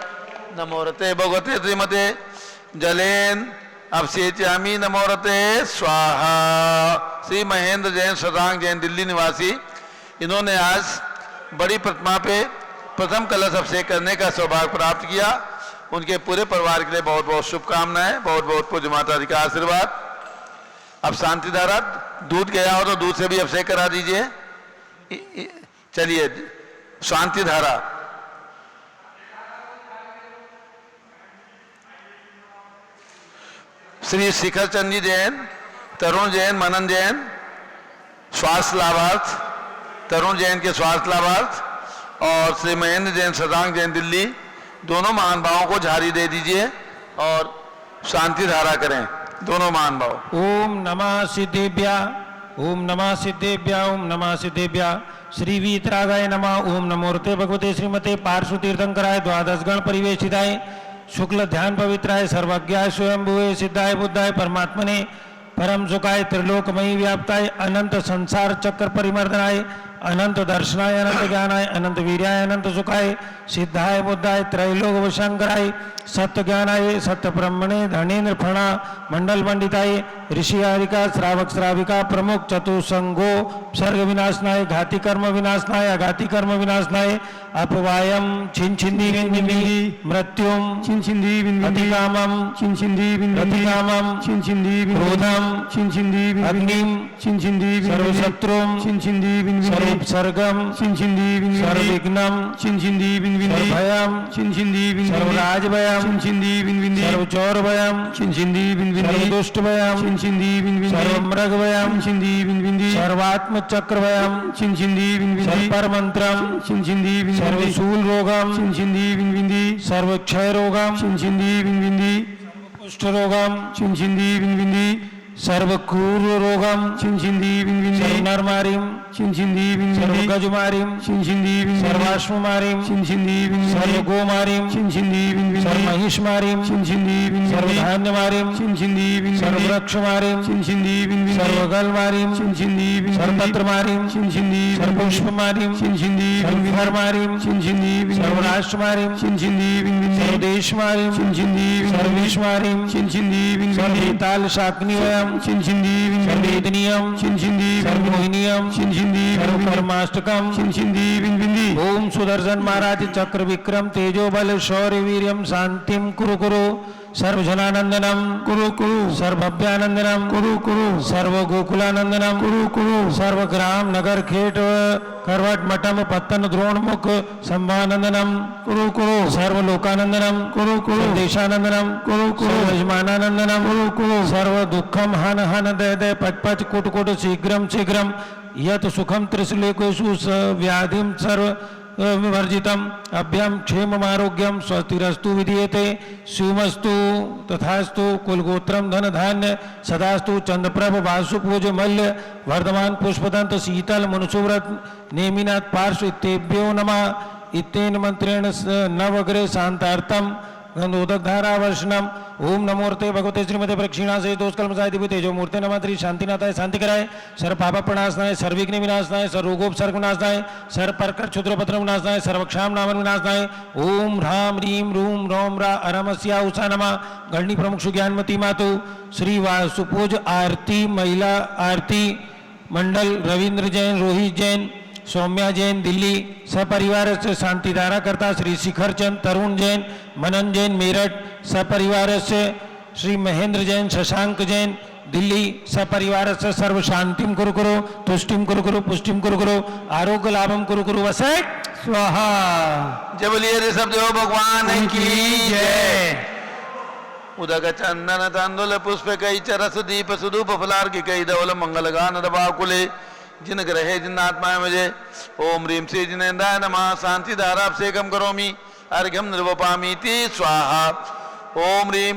नमोरते भगवते श्रीमते जलेन अवसेच्यामि नमोरते स्वाहा। श्री महेंद्र जैन शशांक जैन दिल्ली निवासी, इन्होंने आज बड़ी प्रतिमा पे प्रथम कलश अभिषेक करने का सौभाग्य प्राप्त किया। उनके पूरे परिवार के लिए बहुत बहुत शुभकामनाएं, बहुत बहुत पूज्य माता जी का आशीर्वाद। अब शांति धारा, दूध गया हो तो दूध से भी अभिषेक करा दीजिए। चलिए शांति धारा। श्री शिखर चंद जी जैन, तरुण जैन, मनन जैन स्वास्थ्य लाभार्थ, तरुण जैन के स्वास्थ्य लाभार्थ, और श्री महेंद्र जैन शशांक जैन दिल्ली, दोनों महानुभावों को झाड़ी दे दीजिए और शांति धारा करें दोनों महानुभाव। ओम नमः सिद्धेभ्या, ओम नमः सिद्धेभ्या, ओम नमः सिद्धेभ्या। श्री वीतरागाय नमः। ओम नमोर्ते भगवते श्रीमते पार्श्व तीर्थंकराय द्वादश गण परिवेशिताय शुक्ल ध्यान पवित्राय सर्वज्ञाय स्वयंभुवे सिद्धाय बुद्धाय परमात्मने परम सुखाय त्रिलोकमयी व्याप्ताय अनंत संसार चक्र परिमर्दनाय अनंत दर्शनाय अनंत ज्ञानाय अनंत वीर्याय अनंत सुखाय सिद्धाय बुद्धाय त्रैलोक वशंकराय सत्य ज्ञानाय सत्य ब्रह्मणे धनेन्द्र फणा मंडल मंडिताय ऋषि आरिका श्रावक श्राविका प्रमुख चतुसंगो सर्ग विनाशनाय घाति कर्म विनाशनाय अघाति कर्म विनाशनाय अपवायम छिंछिंदी विंदी मृत्युम छिंछिंदी विंदी अतिकामम छिंछिंदी विंदी प्रतिकामम छिंछिंदी विंदी क्रोधम छिंछिंदी विंदी अग्निम छिंछिंदी विंदी सर्वशत्रुम छिंछिंदी विंदी सर्वोपसर्गम छिंछिंदी विंदी सर्वविघ्नम छिंछिंदी विंदी सर्वभयम छिंछिंदी विंदी सर्वराजभयम छिंछिंदी विंदी सर्वचौरभयम छिंछिंदी विंदी सर्वदुष्टभयम छिंछिंदी विंदी सर्वमृगभयम छिंछिंदी विंदी सर्वात्मचक्रभयम छिंछिंदी विंदी सर्वपरमंत्रम छिंछिंदी विंदी सर्वशूल रोगम छिंछिंदी विंदी सर्वक्षय रोगम छिंछिंदी विंदी कुष्ठ रोगम छिंछिंदी विंदी सर्वक्रूर रोगम छिंछिंदी विंदी सर्वनरमारिम छिंछिंदी विंदी सर्वगजमारिम छिंछिंदी विंदी सर्वाश्वमारिम छिंछिंदी विंदी सर्वगोमारिम छिंछिंदी विंदी सर्वमहिषमारिम छिंछिंदी विंदी सर्वधान्यमारिम छिंछिंदी विंदी सर्ववृक्षमारिम छिंछिंदी विंदी सर्वगलमारिम छिंछिंदी विंदी सर्वपत्रमारिम छिंछिंदी सर्वपुष्पमारिम छिंछिंदी विंदी सर्वधर्मारिम छिंछिंदी विंदी सर्वराष्ट्रमारिम छिंछिंदी विंदी सर्वदेशमारिम छिंछिंदी विंदी सर्वेशमारिम छिंछिंदी विंदी सर्वताल शाकनिवयम छिंछिंदी विंदी सर्वेदनियम छिंछिंदी सर्वमोहिनियम छिंछिंदी सर्वकर्माष्टकम छिंछिंदी विंदी ओम सुदर्शन महाराज चक्र विक्रम तेजो बल शौर्य वीर्यम शांतिम कुरु कुरु सर्वजनानंदनम कुरु कुरु सर्वभव्यानंदनम कुरु कुरु सर्व गोकुलानंदनम कुरु कुरु सर्वग्राम नगर खेट करवट मठम पत्तन द्रोण मुख संभानंदनम कुरु कुरु सर्वलोकानंदनम कुरु कुरु देशानंदननम कुरु कुरु सर्वयजमानानंदनम कुरु कुरु सर्व दुखम हन हन दय दय पच पच कुट कुट शीघ्रम शीघ्रम यत सुखम त्रिशलेकेषु व्याधिम सर्व विवर्जितम अभ्यम क्षेम आरोग्यम स्वस्तिरस्तु विधीयते शिवमस्तु तथास्तु कुलगोत्रम धन धान्य सदास्तु चंद्रप्रभ वासुपूज मल्य वर्धमान पुष्पदंत शीतल मनुसुव्रत नेमिनाथ पार्श्व इत्येभ्यो नमः इत्येन मंत्रेण नवग्रह शांतार्थम गंधोदक धारावर्षणम ओम नमोर्ते भगवते श्रीमते प्रक्षिणा से दोष कलमसाय दिव्य तेजो मूर्ते नमः श्री शांतिनाथाय शांति कराय सर्व पाप प्रणाशनाय सर्वविघ्न विनाशनाय सर्वरोगोपसर्ग विनाशनाय सर्व परकर क्षुद्रपत्र विनाशनाय सर्वक्षाम नाम विनाशनाय ओम ह्राम ह्रीम रूम रोम रा अरमस्या उषा नमः गणनी प्रमुख सुज्ञानमती मातु श्री वासुपूज आरती महिला आरती मंडल रविंद्र जैन रोहित जैन सौम्या जैन दिल्ली सपरिवार से शांतिधारा करता श्री शिखर चंद तरुण जैन मनन जैन मेरठ सपरिवार से श्री महेंद्र जैन शशांक जैन दिल्ली सपरिवार से सर्व शांतिम कुरु कुरु तुष्टिम कुरु कुरु पुष्टिम कुरु कुरु आरोग्य लाभम कुरु कुरु वसैक स्वाहा। जय बोलिए ऋषभ देव भगवान की जय। उदक चंदन तांदुल पुष्प कई चरस दीप सुधूप फलार की कई धवल मंगल गान दबाकुले जिन ग्रहे जिन आत्माएं मुझे ओम ह्रीम श्री जिनेन्द्राय नमः शांति धाराभिषेकम करोमि अर्घ्यम निर्वपामीति स्वाहा। ओम ह्रीम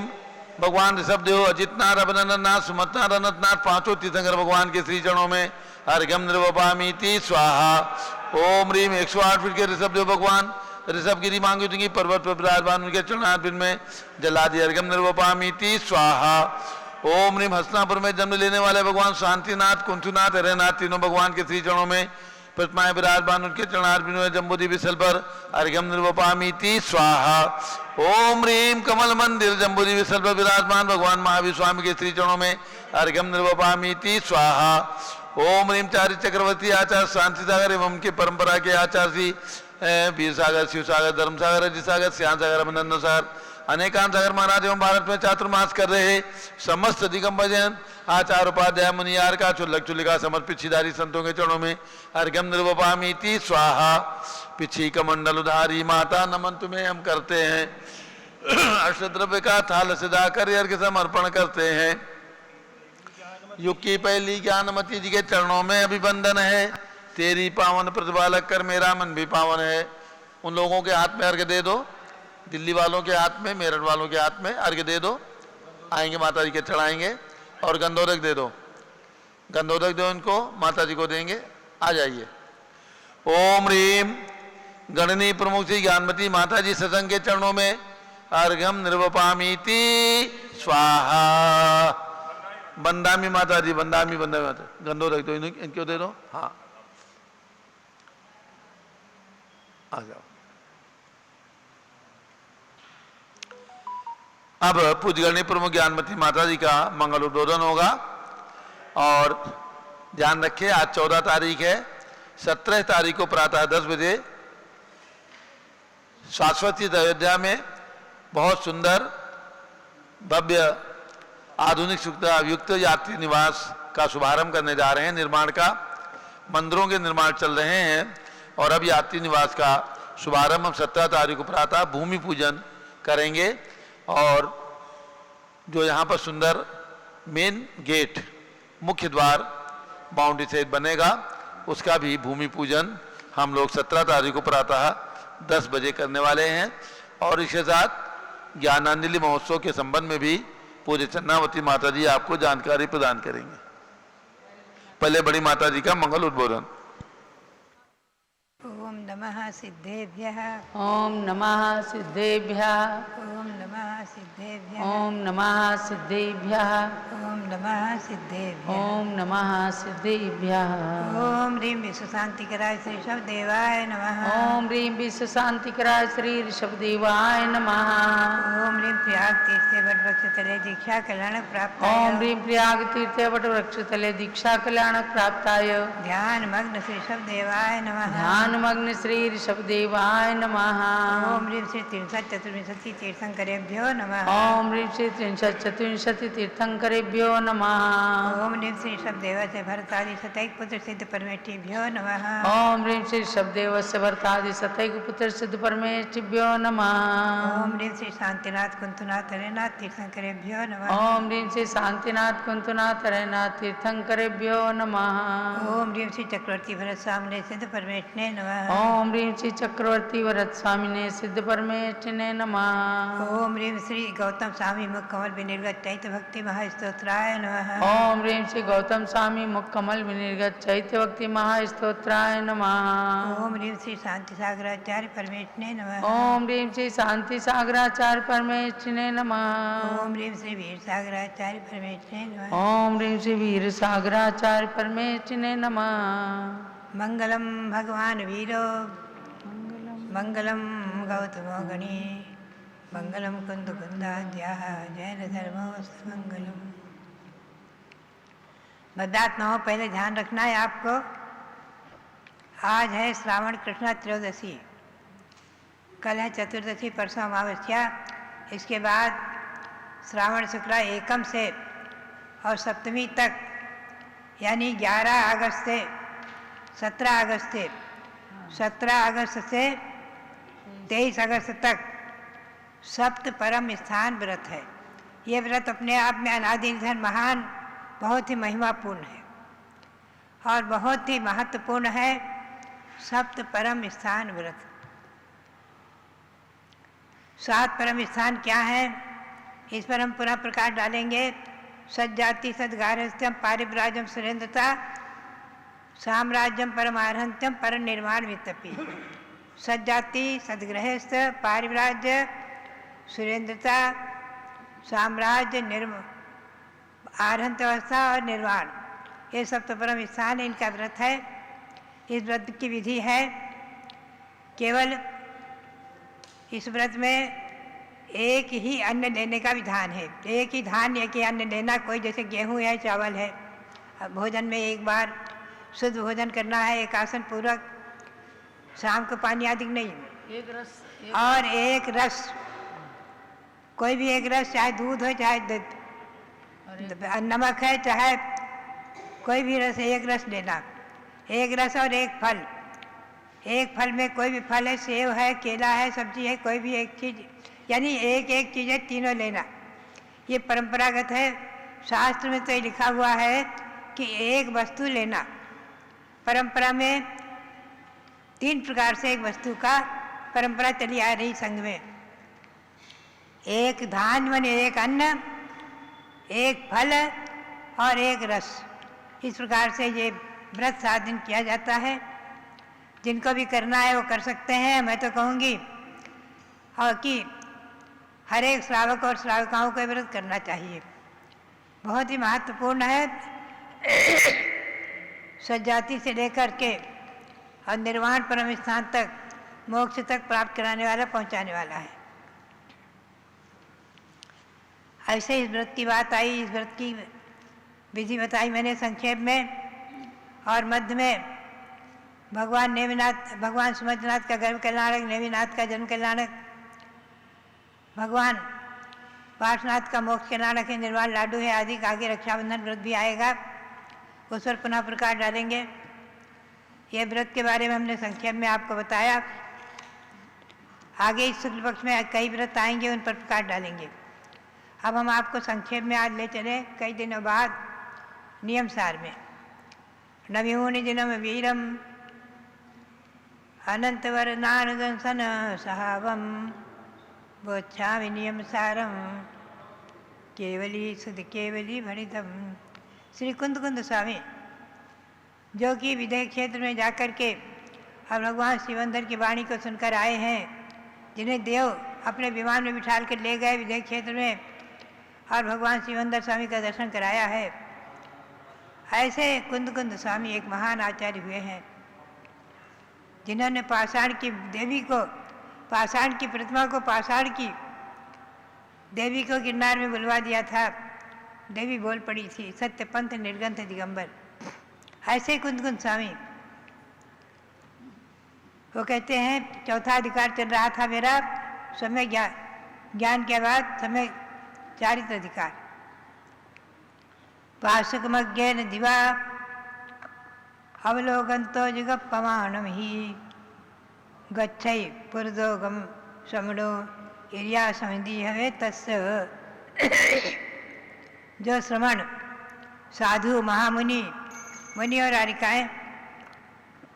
भगवान ऋषभदेव, अजितनाथ, अभिनंदननाथ, सुमतनाथ, अनंतनाथ, पांचों तीर्थंकर भगवान के श्री चरणों में अर्घ्यम निर्वपामीति स्वाहा। ओम रीम 108 फीट के ऋषभदेव भगवान ऋषभगिरी मांगी पर्वत पर विराजमान उनके चरणार्पित में जलादि अर्घ्यम निर्वपामीति स्वाहा। ओम रीम हस्तिनापुर में जन्म लेने वाले भगवान शांतिनाथ, कुंथुनाथ, हरेनाथ तीनों भगवान के श्री चरणों में प्रतिमाएं विराजमान उनके चरणार्पित में जम्बूद्वीप विशल पर अर्घ्यम निर्वपामीति स्वाहा। ओम रीम कमल मंदिर जम्बूद्वीप विशल पर विराजमान भगवान महावीर स्वामी के श्री चरणों में अर्घ्यम निर्वपामीति स्वाहा। ओम रीम चारि चक्रवर्ती आचार्य शांति सागर एवं उनके परंपरा के आचार्य श्री वीर सागर, शिव सागर, धर्म सागर, अजित सागर, श्याम सागर, अभिनंदन सागर, अनेकांत सागर महाराज एवं भारत में चातुर्मास कर रहे समस्त दिगंबरजन आचार्य उपाध्याय मुनियार का चुल्लक चुल्लिका समर्पित छिदारी संतों के चरणों में अर्घ्यम निर्वपामीति स्वाहा। पिछी कमंडल उधारी माता नमन तुम्हें हम करते हैं, अष्टद्रव्य का थाल सदा कर अर्घ्य समर्पण करते हैं। युग की पहली ज्ञानमती जी के चरणों में अभिवंदन है, तेरी पावन प्रतिभा लग कर मेरा मन भी पावन है। उन लोगों के हाथ में अर्घ्य दे दो, दिल्ली वालों के हाथ में, मेरठ वालों के हाथ में अर्घ्य दे दो, आएंगे माता जी के चढ़ाएंगे। और गंधोदक दे दो, गंधोदक दो इनको, माता जी को देंगे। आ जाइए। ओम रीम गणनी प्रमुख श्री ज्ञानमती माता जी सत्संग के चरणों में अर्घ्यम निर्वपामीति स्वाहा। बंदामी माता जी, बंदामी माता, गंधोदक दो इनको दे दो। हाँ आ जाओ। अब पूजगरणी प्रमुख ज्ञानमती माता जी का मंगल उद्बोधन होगा। और ध्यान रखिए आज 14 तारीख है, 17 तारीख को प्रातः 10 बजे शाश्वती अयोध्या में बहुत सुंदर भव्य आधुनिक सुविधा युक्त यात्री निवास का शुभारंभ करने जा रहे हैं। निर्माण का, मंदिरों के निर्माण चल रहे हैं और अब यात्री निवास का शुभारंभ हम 17 तारीख को प्रातः भूमि पूजन करेंगे। और जो यहाँ पर सुंदर मेन गेट, मुख्य द्वार बाउंड्री सहित बनेगा, उसका भी भूमि पूजन हम लोग 17 तारीख को प्रातः 10 बजे करने वाले हैं। और इसके साथ ज्ञानांजलि महोत्सव के संबंध में भी पूज्य चन्नावती माता जी आपको जानकारी प्रदान करेंगे। पहले बड़ी माता जी का मंगल उद्बोधन। ओम नमः सिद्धेभ्यः। ओम नमः सिद्धेभ्यः। ओम नमः सिद्धेभ्यः। ओम नमः सिद्धेभ्यः। ओम नमः सिद्धेभ्यः। ओम नमः सिद्धेभ्यः। ओम ह्रीं विश्वशांतिकराय श्री ऋषभदेवाय नमः। ओम ह्रीं विश्व शांतिकराय श्री ऋषभदेवाय नमः। ओम ह्रीं प्रयाग तीर्थे वटवृक्ष तले दीक्षा कल्याण प्राप्त। ओम ह्रीं प्रयाग तीर्थे वटवृक्ष तले दीक्षा कल्याण प्राप्ताय। ध्यान मग्न श्री ऋषभदेवाय नमः। ध्यानमग्न श्री ऋषभदेवाय नमः। ओम ह्रीं श्री 334 तीर्थंकरेभ्यो नमः। ओम ह्रीं श्री 334 तीर्थंकरेभ्यो नमः। ओम ह्रीं श्री ऋषभदेवस्य भरतादि शतैक पुत्र सिद्ध परमेष्ठिभ्यो नमः। ओम ह्रीं श्री ऋषभदेवस्य भरतादि शतैक पुत्र सिद्ध परमेष्ठिभ्यो नमः। ओम ह्रीं श्री शांतिनाथ कुंतुनाथ हरेनाथ तीर्थंकरेभ्यो नमः। ओम ह्रीं श्री शांतिनाथ कुंतुनाथ हरेनाथ तीर्थंकरेभ्यो नमः। ओम ह्रीं श्री चक्रवर्ती भरत सामने सिद्ध परमेष्ठिने नमः। ओम ह्रीं श्री चक्रवर्ती वरद स्वामिने सिद्ध परमेष्ठिने नमः। ओम ह्रीं श्री गौतम स्वामी मुख कमल विनिर्गत चैत्य भक्ति महास्तोत्राय नमः। ओम ह्रीं श्री गौतम स्वामी मुख कमल विनिर्गत चैत्य भक्ति महास्तोत्राय नमः। ओम ह्रीं श्री शांति सागराचार्य परमेष्ठिने नमः। ओम ह्रीं श्री शांति सागराचार्य परमेष्ठिने नमः। ओम ह्रीं श्री वीर सागराचार्य परमेष्ठिने नमः। ओम ह्रीं श्री वीर सागराचार्य परमेष्ठिने नमः। मंगलम भगवान वीरो मंगलम गौतमो गणी मंगलम कुंद कुंदाद्याः जैन धर्मोस्तु मंगलम। बद्दात न हो, पहले ध्यान रखना है आपको। आज है श्रावण कृष्ण त्रयोदशी, कल है चतुर्दशी, परसों अमावस्या। इसके बाद श्रावण शुक्ला एकम से और सप्तमी तक, यानी 11 अगस्त से 17 अगस्त से 17 अगस्त से 23 अगस्त तक सप्त परम स्थान व्रत है। ये व्रत अपने आप में अनादि निधन महान, बहुत ही महिमापूर्ण है और बहुत ही महत्वपूर्ण है। सप्त परम स्थान व्रत, 7 परम स्थान क्या है इस पर हम पुनः प्रकाश डालेंगे। सज्जाति सद्गारस्थ्यम पारिव्राजम सुरेंद्रता साम्राज्यम परमारहंत्यम पर निर्माण वित्तपि। सज्जाति सद्गृहस्थ पारिव्राज्य सुरेंद्रता साम्राज्य आरहंत अवस्था और निर्वाण, ये सब तो परम स्थान है, इनका व्रत है। इस व्रत की विधि है, केवल इस व्रत में एक ही अन्न लेने का विधान है। एक ही धान एक ही अन्न लेना, कोई जैसे गेहूँ है चावल है। भोजन में एक बार शुद्ध भोजन करना है एकासन पूर्वक, शाम को पानी आदि नहीं। एक रस और एक रस, कोई भी एक रस, चाहे दूध हो चाहे नमक है चाहे कोई भी रस, एक रस लेना। एक रस और एक फल, एक फल में कोई भी फल है, सेब है, केला है, सब्जी है, कोई भी एक चीज़, यानी एक एक चीज़ें तीनों लेना। ये परंपरागत है। शास्त्र में तो ये लिखा हुआ है कि एक वस्तु लेना। परंपरा में 3 प्रकार से एक वस्तु का परंपरा चली आ रही संघ में। एक धान माने एक अन्न, एक फल और एक रस। इस प्रकार से ये व्रत साधन किया जाता है। जिनको भी करना है वो कर सकते हैं। मैं तो कहूँगी और कि हर एक श्रावक और श्राविकाओं को व्रत करना चाहिए, बहुत ही महत्वपूर्ण है। सज्जाति से लेकर के और निर्वाण परम स्थान तक, मोक्ष तक प्राप्त कराने वाला, पहुंचाने वाला है। ऐसे इस व्रत की बात आई, इस व्रत की विधि बताई मैंने संक्षेप में। और मध्य में भगवान नेमिनाथ, भगवान सुमंतनाथ का गर्भ कल्याणक, नेमिनाथ का जन्म कल्याणक, भगवान पार्श्वनाथ का मोक्ष कल्याणक है, निर्वाण लाडू है आदि। आगे रक्षाबंधन व्रत भी आएगा, उस पर पुनः प्रकाश डालेंगे। ये व्रत के बारे में हमने संक्षेप में आपको बताया। आगे इस शुक्ल पक्ष में कई व्रत आएंगे, उन पर प्रकाश डालेंगे। अब हम आपको संक्षेप में आज ले चले कई दिनों बाद नियम सार में। नव्यूनि दिनम वीरम अनंतवरनानुदंसन सहावम बोच्छामि नियम सारम केवली सुध केवली भणितम। श्री कुंद स्वामी जो कि विदेह क्षेत्र में जाकर के और भगवान शिवंदर की वाणी को सुनकर आए हैं, जिन्हें देव अपने विमान में बिठाल कर ले गए विदेह क्षेत्र में और भगवान शिवंदर स्वामी का दर्शन कराया है। ऐसे कुंद स्वामी एक महान आचार्य हुए हैं, जिन्होंने पाषाण की देवी को, पाषाण की प्रतिमा को, पाषाण की देवी को गिरनार में बुलवा दिया था। देवी बोल पड़ी थी, सत्य पंथ निर्गंथ दिगंबर। ऐसे कुंद स्वामी वो कहते हैं, चौथा अधिकार चल रहा था मेरा, समय ज्ञान के बाद समय चारित्र अधिकार। पाशुकमज्ञेन दिवा अवलोकंतो जुगपमानम ही गच्छै पुरदोगम श्रमणो इरिया समिधि हवे तस्य। जो श्रमण साधु महामुनि, मुनि और आरिकाएँ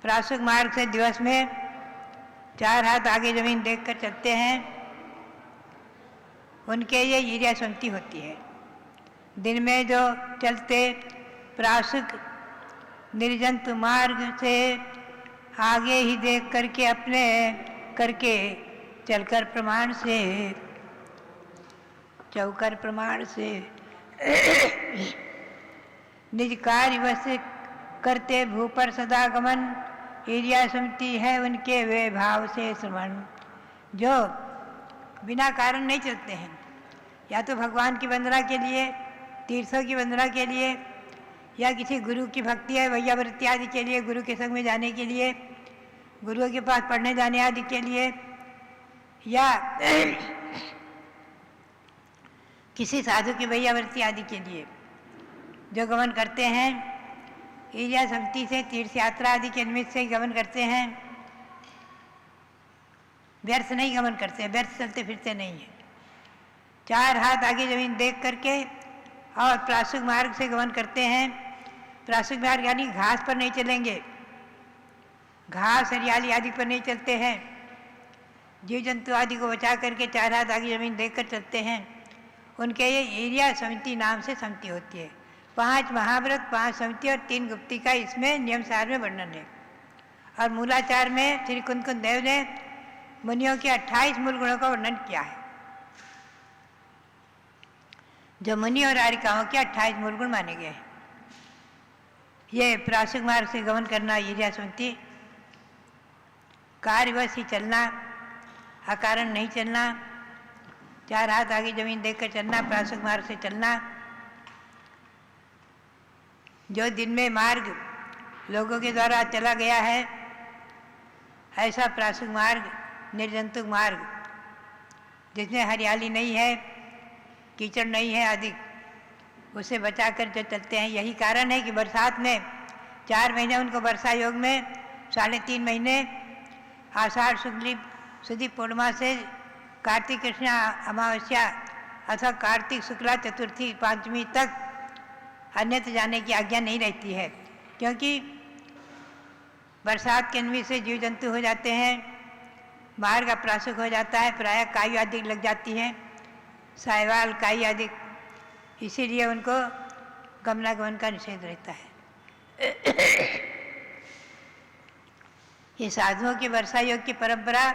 प्रासुक मार्ग से दिवस में 4 हाथ आगे जमीन देखकर चलते हैं, उनके ये ईर्या सुनती होती है। दिन में जो चलते प्रासुक निर्जंतु मार्ग से आगे ही देख करके अपने करके चलकर प्रमाण से, चौकर प्रमाण से निज कार्य वश करते भूपर सदा गमन, ईर्या सुनती है उनके वे भाव से श्रवण। जो बिना कारण नहीं चलते हैं, या तो भगवान की वंदना के लिए, तीर्थों की वंदना के लिए, या किसी गुरु की भक्ति है वैयावृत्ति आदि के लिए, गुरु के संग में जाने के लिए, गुरुओं के पास पढ़ने जाने आदि के लिए, या किसी साधु की वैयावृत्ति आदि के लिए जो गमन करते हैं, ईर्या शक्ति से तीर्थ यात्रा आदि के निमित्त से गमन करते हैं। व्यर्थ नहीं गमन करते, व्यर्थ चलते फिरते नहीं है। 4 हाथ आगे जमीन देख करके और प्रासुक मार्ग से गमन करते हैं। प्रासुक मार्ग यानी घास पर नहीं चलेंगे, घास हरियाली आदि पर नहीं चलते हैं। जीव जंतु आदि को बचा करके 4 हाथ आगे जमीन देखकर चलते हैं। उनके ये ईर्या समिति नाम से समिति होती है। 5 महाव्रत, 5 समिति और 3 गुप्ती का इसमें नियम सार में वर्णन है। और मूलाचार में श्री कुंद देव ने मुनियों के 28 मूल गुणों का वर्णन किया है, जो मुनि और आरिकाओं के 28 मूल गुण माने गए हैं। ये प्रासंगिक मार्ग से गमन करना, ईर्या समिति, कार्यवश ही चलना, अकारण नहीं चलना, 4 हाथ आगे जमीन देखकर चलना, प्रासंगिक मार्ग से चलना, जो दिन में मार्ग लोगों के द्वारा चला गया है ऐसा प्रासंगिक मार्ग, निर्जंतुक मार्ग जिसमें हरियाली नहीं है, कीचड़ नहीं है आदि, उसे बचाकर जो चलते हैं। यही कारण है कि बरसात में 4 महीने उनको वर्षा योग में, 3.5 महीने आषाढ़ शुक्ल शुद्धि पूर्णिमा से कार्तिक कृष्ण अमावस्या अथवा कार्तिक शुक्ला चतुर्थी 5वीं तक अन्यत्र जाने की आज्ञा नहीं रहती है, क्योंकि बरसात के अन्वी से जीव जंतु हो जाते हैं, मार्ग अप्रासुक हो जाता है, प्रायः काई आदि लग जाती हैं, साहिवाल काई आदि, इसीलिए उनको गमनागमन का निषेध रहता है। ये साधुओं की वर्षा योग की परंपरा,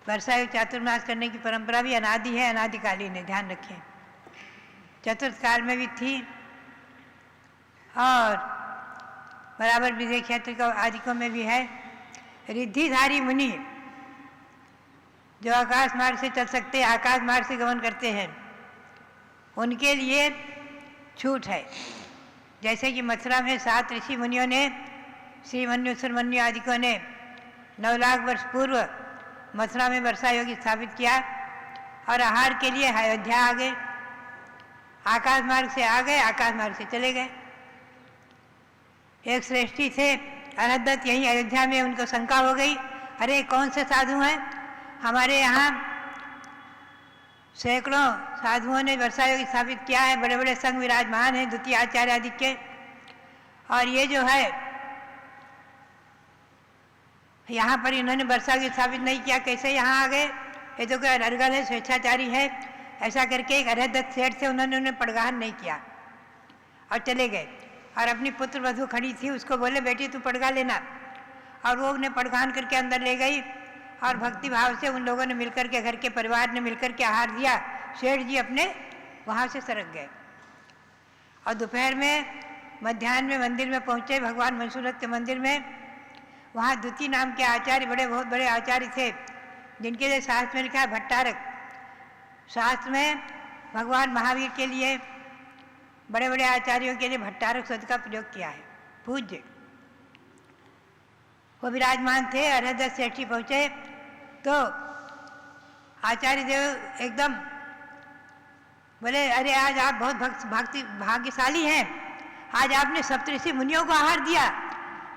वर्षा योग चातुर्मास करने की परंपरा भी अनादि है, अनादिकालीन है, ध्यान रखें। चतुर्थ काल में भी थी और बराबर विजय क्षेत्र आदिकों में भी है। रिद्धिधारी मुनि जो आकाश मार्ग से चल सकते हैं, आकाश मार्ग से गमन करते हैं, उनके लिए छूट है। जैसे कि मथुरा में 7 ऋषि मुनियों ने, श्री मन्यु सुरमन्यु आदिकों ने 9 लाख वर्ष पूर्व मथुरा में वर्षा योग स्थापित किया और आहार के लिए अयोध्या आ गए, आकाश मार्ग से आ गए, आकाश मार्ग से चले गए। एक श्रेष्ठी थे अनहदत, यहीं अयोध्या में उनको शंका हो गई, अरे कौन से साधु हैं, हमारे यहाँ सैकड़ों साधुओं ने वर्षा योग स्थापित किया है, बड़े बड़े संघ विराजमान हैं, द्वितीय आचार्य आदि के, और ये जो है यहाँ पर इन्होंने वर्षा योग स्थापित नहीं किया, कैसे यहाँ आ गए, ये तो कोई अनर्गल है, स्वेच्छाचारी है। ऐसा करके एक अरहदत्त सेठ से उन्होंने उन्हें पड़गाहन नहीं किया और चले गए। और अपनी पुत्र वधू खड़ी थी, उसको बोले बेटी तू पड़गा लेना, और वो उन्हें पड़गाहन करके अंदर ले गई और भक्ति भाव से उन लोगों ने मिलकर के, घर के परिवार ने मिलकर के आहार दिया। सेठ जी अपने वहाँ से सरक गए और दोपहर में, मध्याह्न में मंदिर में पहुँचे, भगवान मनसूरत के मंदिर में। वहाँ द्वितीय नाम के आचार्य, बहुत बड़े आचार्य थे, जिनके लिए शास्त्र में लिखा है भट्टारक। शास्त्र में भगवान महावीर के लिए, बड़े बड़े आचार्यों के लिए भट्टारक शब्द का प्रयोग किया है, पूज्य। वो विराजमान थे। अरहदत्त सेठ जी पहुँचे तो आचार्य देव एकदम बोले, अरे आज आप बहुत भाग्यशाली हैं, आज आपने सप्तऋषि मुनियों को आहार दिया,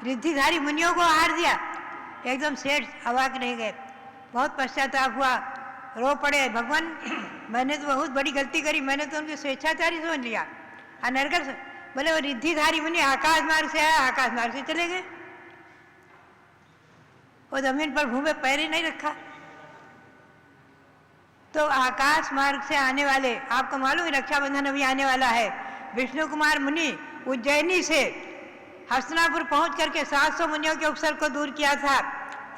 रिद्धिधारी मुनियों को आहार दिया। एकदम सेठ अवाक रह गए, बहुत पश्चाताप हुआ, रो पड़े, भगवान मैंने तो बहुत बड़ी गलती करी, मैंने तो उनके स्वेच्छाचारी समझ लिया, अनर्गल। बोले वो रिद्धिधारी मुनि आकाश मार्ग से आया, आकाश मार्ग से चले गए, वो जमीन पर भूमि पैर ही नहीं रखा। तो आकाश मार्ग से आने वाले, आपको मालूम है रक्षाबंधन अभी आने वाला है, विष्णु कुमार मुनि उज्जैनी से हस्तिनापुर पहुंच करके 700 मुनियों के उपसर्ग को दूर किया था,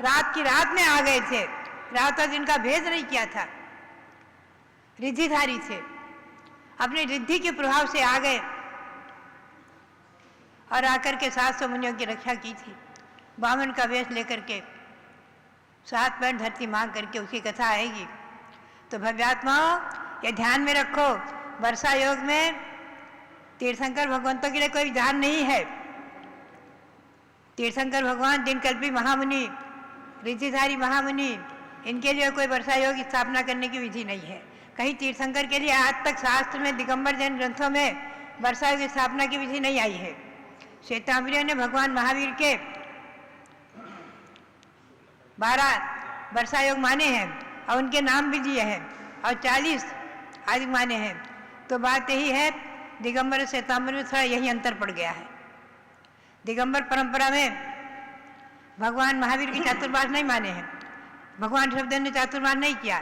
रात की रात में आ गए थे, रात और दिन का भेद नहीं किया था, रिद्धिधारी थे, अपनी रिद्धि के प्रभाव से आ गए और आकर के 700 मुनियों की रक्षा की थी। बामन का वेश लेकर के 7 पैर धरती मांग करके उसकी कथा आएगी। तो भव्यात्माओं, ये ध्यान में रखो, वर्षा योग में तीर्थंकर भगवंतों के लिए कोई विधान नहीं है। तीर्थंकर भगवान, दिनकल्पी महामुनि, रिद्धिधारी महामुनि, इनके लिए कोई वर्षा योग की स्थापना करने की विधि नहीं है। कहीं तीर्थंकर के लिए आज तक शास्त्र में, दिगंबर जैन ग्रंथों में वर्षा योग की स्थापना की विधि नहीं आई है। श्वेतांबरियों ने भगवान महावीर के 12 वर्षा योग माने हैं और उनके नाम भी दिए हैं, और 40 आदि माने हैं। तो बात यही है, दिगंबर और श्वेतांबर में थोड़ा यही अंतर पड़ गया है। दिगंबर परंपरा में भगवान महावीर के चातुर्मास नहीं माने हैं, भगवान शब्द ने चातुर्मास नहीं किया।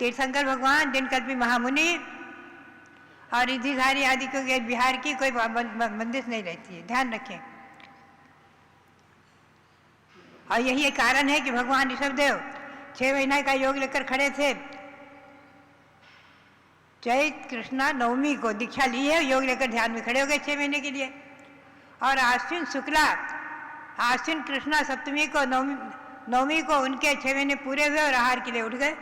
तीर्थंकर भगवान, दिनकल्पी महामुनि और रिद्धिधारी आदि को बिहार की कोई बंदिश नहीं रहती है, ध्यान रखें। और यही एक कारण है कि भगवान ऋषभदेव 6 महीने का योग लेकर खड़े थे। चैत कृष्णा नवमी को दीक्षा ली है, योग लेकर ध्यान में खड़े हो गए 6 महीने के लिए। और आश्विन शुक्ला, आश्विन कृष्णा सप्तमी को नवमी को उनके 6 महीने पूरे हुए और आहार के लिए उठ गए।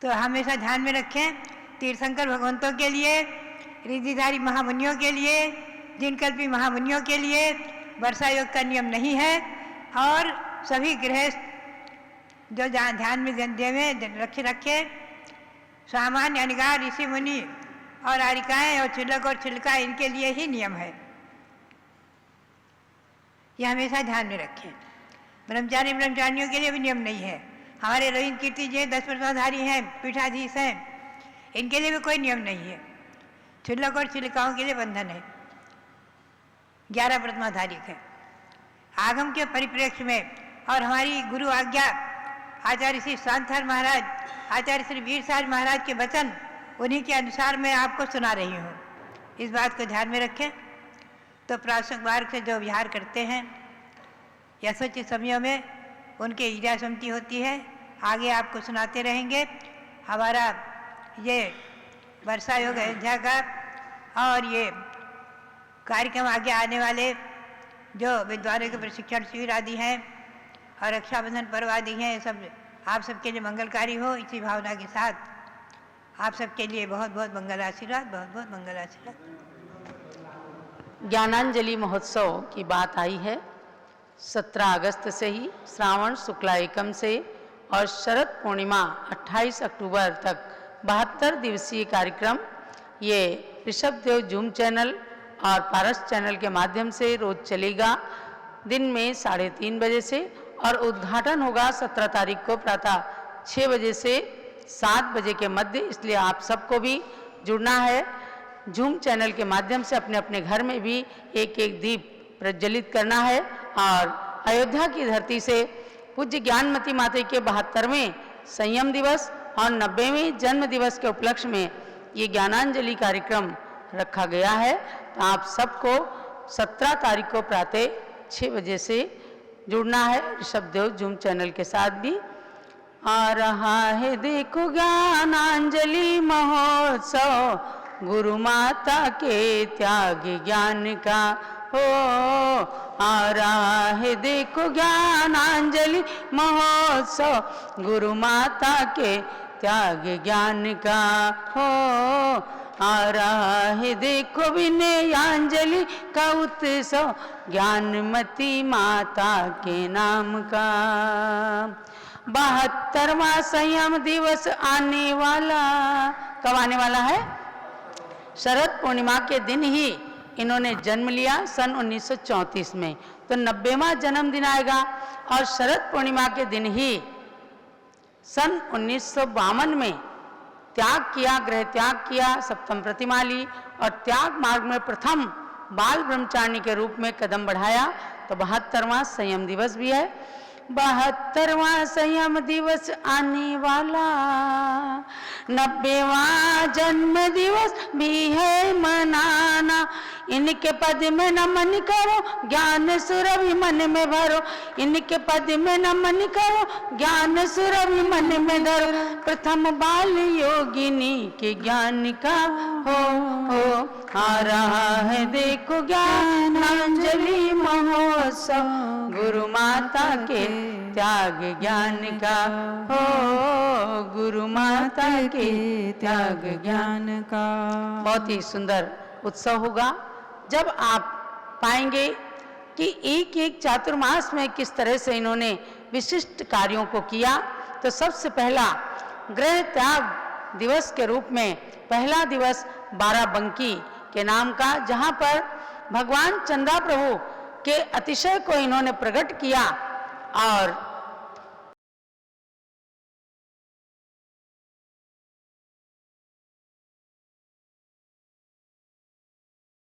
तो हमेशा ध्यान में रखें, तीर्थंकर भगवंतों के लिए, रिद्धिधारी महामुनियों के लिए, दिनकल्पी महामुनियों के लिए वर्षा योग का नियम नहीं है। और सभी गृहस्थ जो ध्यान में रखे सामान्य अनिगार ऋषि मुनि और आरिकाएँ और छिलका इनके लिए ही नियम है, यह हमेशा ध्यान में रखें। ब्रह्मचारियों के लिए भी नियम नहीं है। हमारे रविंद्र कीर्ति जी 10 प्रसाधारी हैं, पीठाधीश हैं, इनके लिए भी कोई नियम नहीं है। छिलक और छिलकाओं के लिए बंधन है, 11 प्रतिमाधारी है। आगम के परिप्रेक्ष्य में और हमारी गुरु आज्ञा आचार्य श्री शांतहर महाराज, आचार्य श्री वीर साज महाराज के वचन, उन्हीं के अनुसार मैं आपको सुना रही हूँ। इस बात को ध्यान में रखें। तो प्रासंगिक मार्ग से जो विहार करते हैं यथोचित समयों में उनके ईजा सम्मति होती है, आगे आपको सुनाते रहेंगे। हमारा ये वर्षा योग अयोध्या का और ये कार्यक्रम आगे आने वाले जो विद्वानों के प्रशिक्षण शिविर आदि हैं और रक्षाबंधन पर्व आदि हैं, ये सब आप सबके लिए मंगलकारी हो, इसी भावना के साथ आप सबके लिए बहुत बहुत मंगल आशीर्वाद, बहुत बहुत मंगल आशीर्वाद। ज्ञानांजलि महोत्सव की बात आई है। 17 अगस्त से ही श्रावण शुक्ला एकम से और शरद पूर्णिमा 28 अक्टूबर तक 72 दिवसीय कार्यक्रम ये ऋषभदेव जूम चैनल और पारस चैनल के माध्यम से रोज चलेगा, दिन में 3:30 बजे से, और उद्घाटन होगा 17 तारीख को प्रातः 6 बजे से 7 बजे के मध्य। इसलिए आप सबको भी जुड़ना है। जूम चैनल के माध्यम से अपने अपने घर में भी एक एक दीप प्रज्वलित करना है। और अयोध्या की धरती से पूज्य ज्ञानमती माता के 72वें संयम दिवस और 90वें जन्म दिवस के उपलक्ष्य में ये ज्ञानांजलि कार्यक्रम रखा गया है। तो आप सबको 17 तारीख को प्रातः 6 बजे से जुड़ना है ऋषभदेव जूम चैनल के साथ भी। आ रहा है देखो ज्ञानांजलि महोत्सव, गुरु माता के त्याग ज्ञान का हो। आ रहा है देखो ज्ञानांजलि महोत्सव, गुरु माता के त्याग ज्ञान का हो। आ रहा है देखो विनयांजलि का उत्सव, ज्ञानमती माता के नाम का। 72वां संयम दिवस आने वाला, कब आने वाला है? शरद पूर्णिमा के दिन ही इन्होंने जन्म लिया सन 1934 में, तो 90वां जन्मदिन आएगा। और शरद पूर्णिमा के दिन ही सन 1952 में त्याग किया, गृह त्याग किया, सप्तम प्रतिमा ली और त्याग मार्ग में प्रथम बाल ब्रह्मचारिणी के रूप में कदम बढ़ाया। तो 72वां संयम दिवस भी है। 72वां संयम दिवस आने वाला, 90वां जन्म दिवस भी है मनाना। इनके पद में नमन करो, ज्ञान सुरभि मन में भरो। इनके पद में नमन करो, ज्ञान सुरभि मन में धरो। प्रथम बाल योगिनी के ज्ञान का हो। आ रहा है देखो ज्ञानांजलि महोत्सव, गुरु माता के त्याग ज्ञान का हो। गुरु माता के त्याग ज्ञान का बहुत ही सुंदर उत्सव होगा, जब आप पाएंगे कि एक एक चातुर्मास में किस तरह से इन्होंने विशिष्ट कार्यों को किया। तो सबसे पहला गृह त्याग दिवस के रूप में पहला दिवस 12 बंकी के नाम का, जहां पर भगवान चंद्रा प्रभु के अतिशय को इन्होंने प्रकट किया और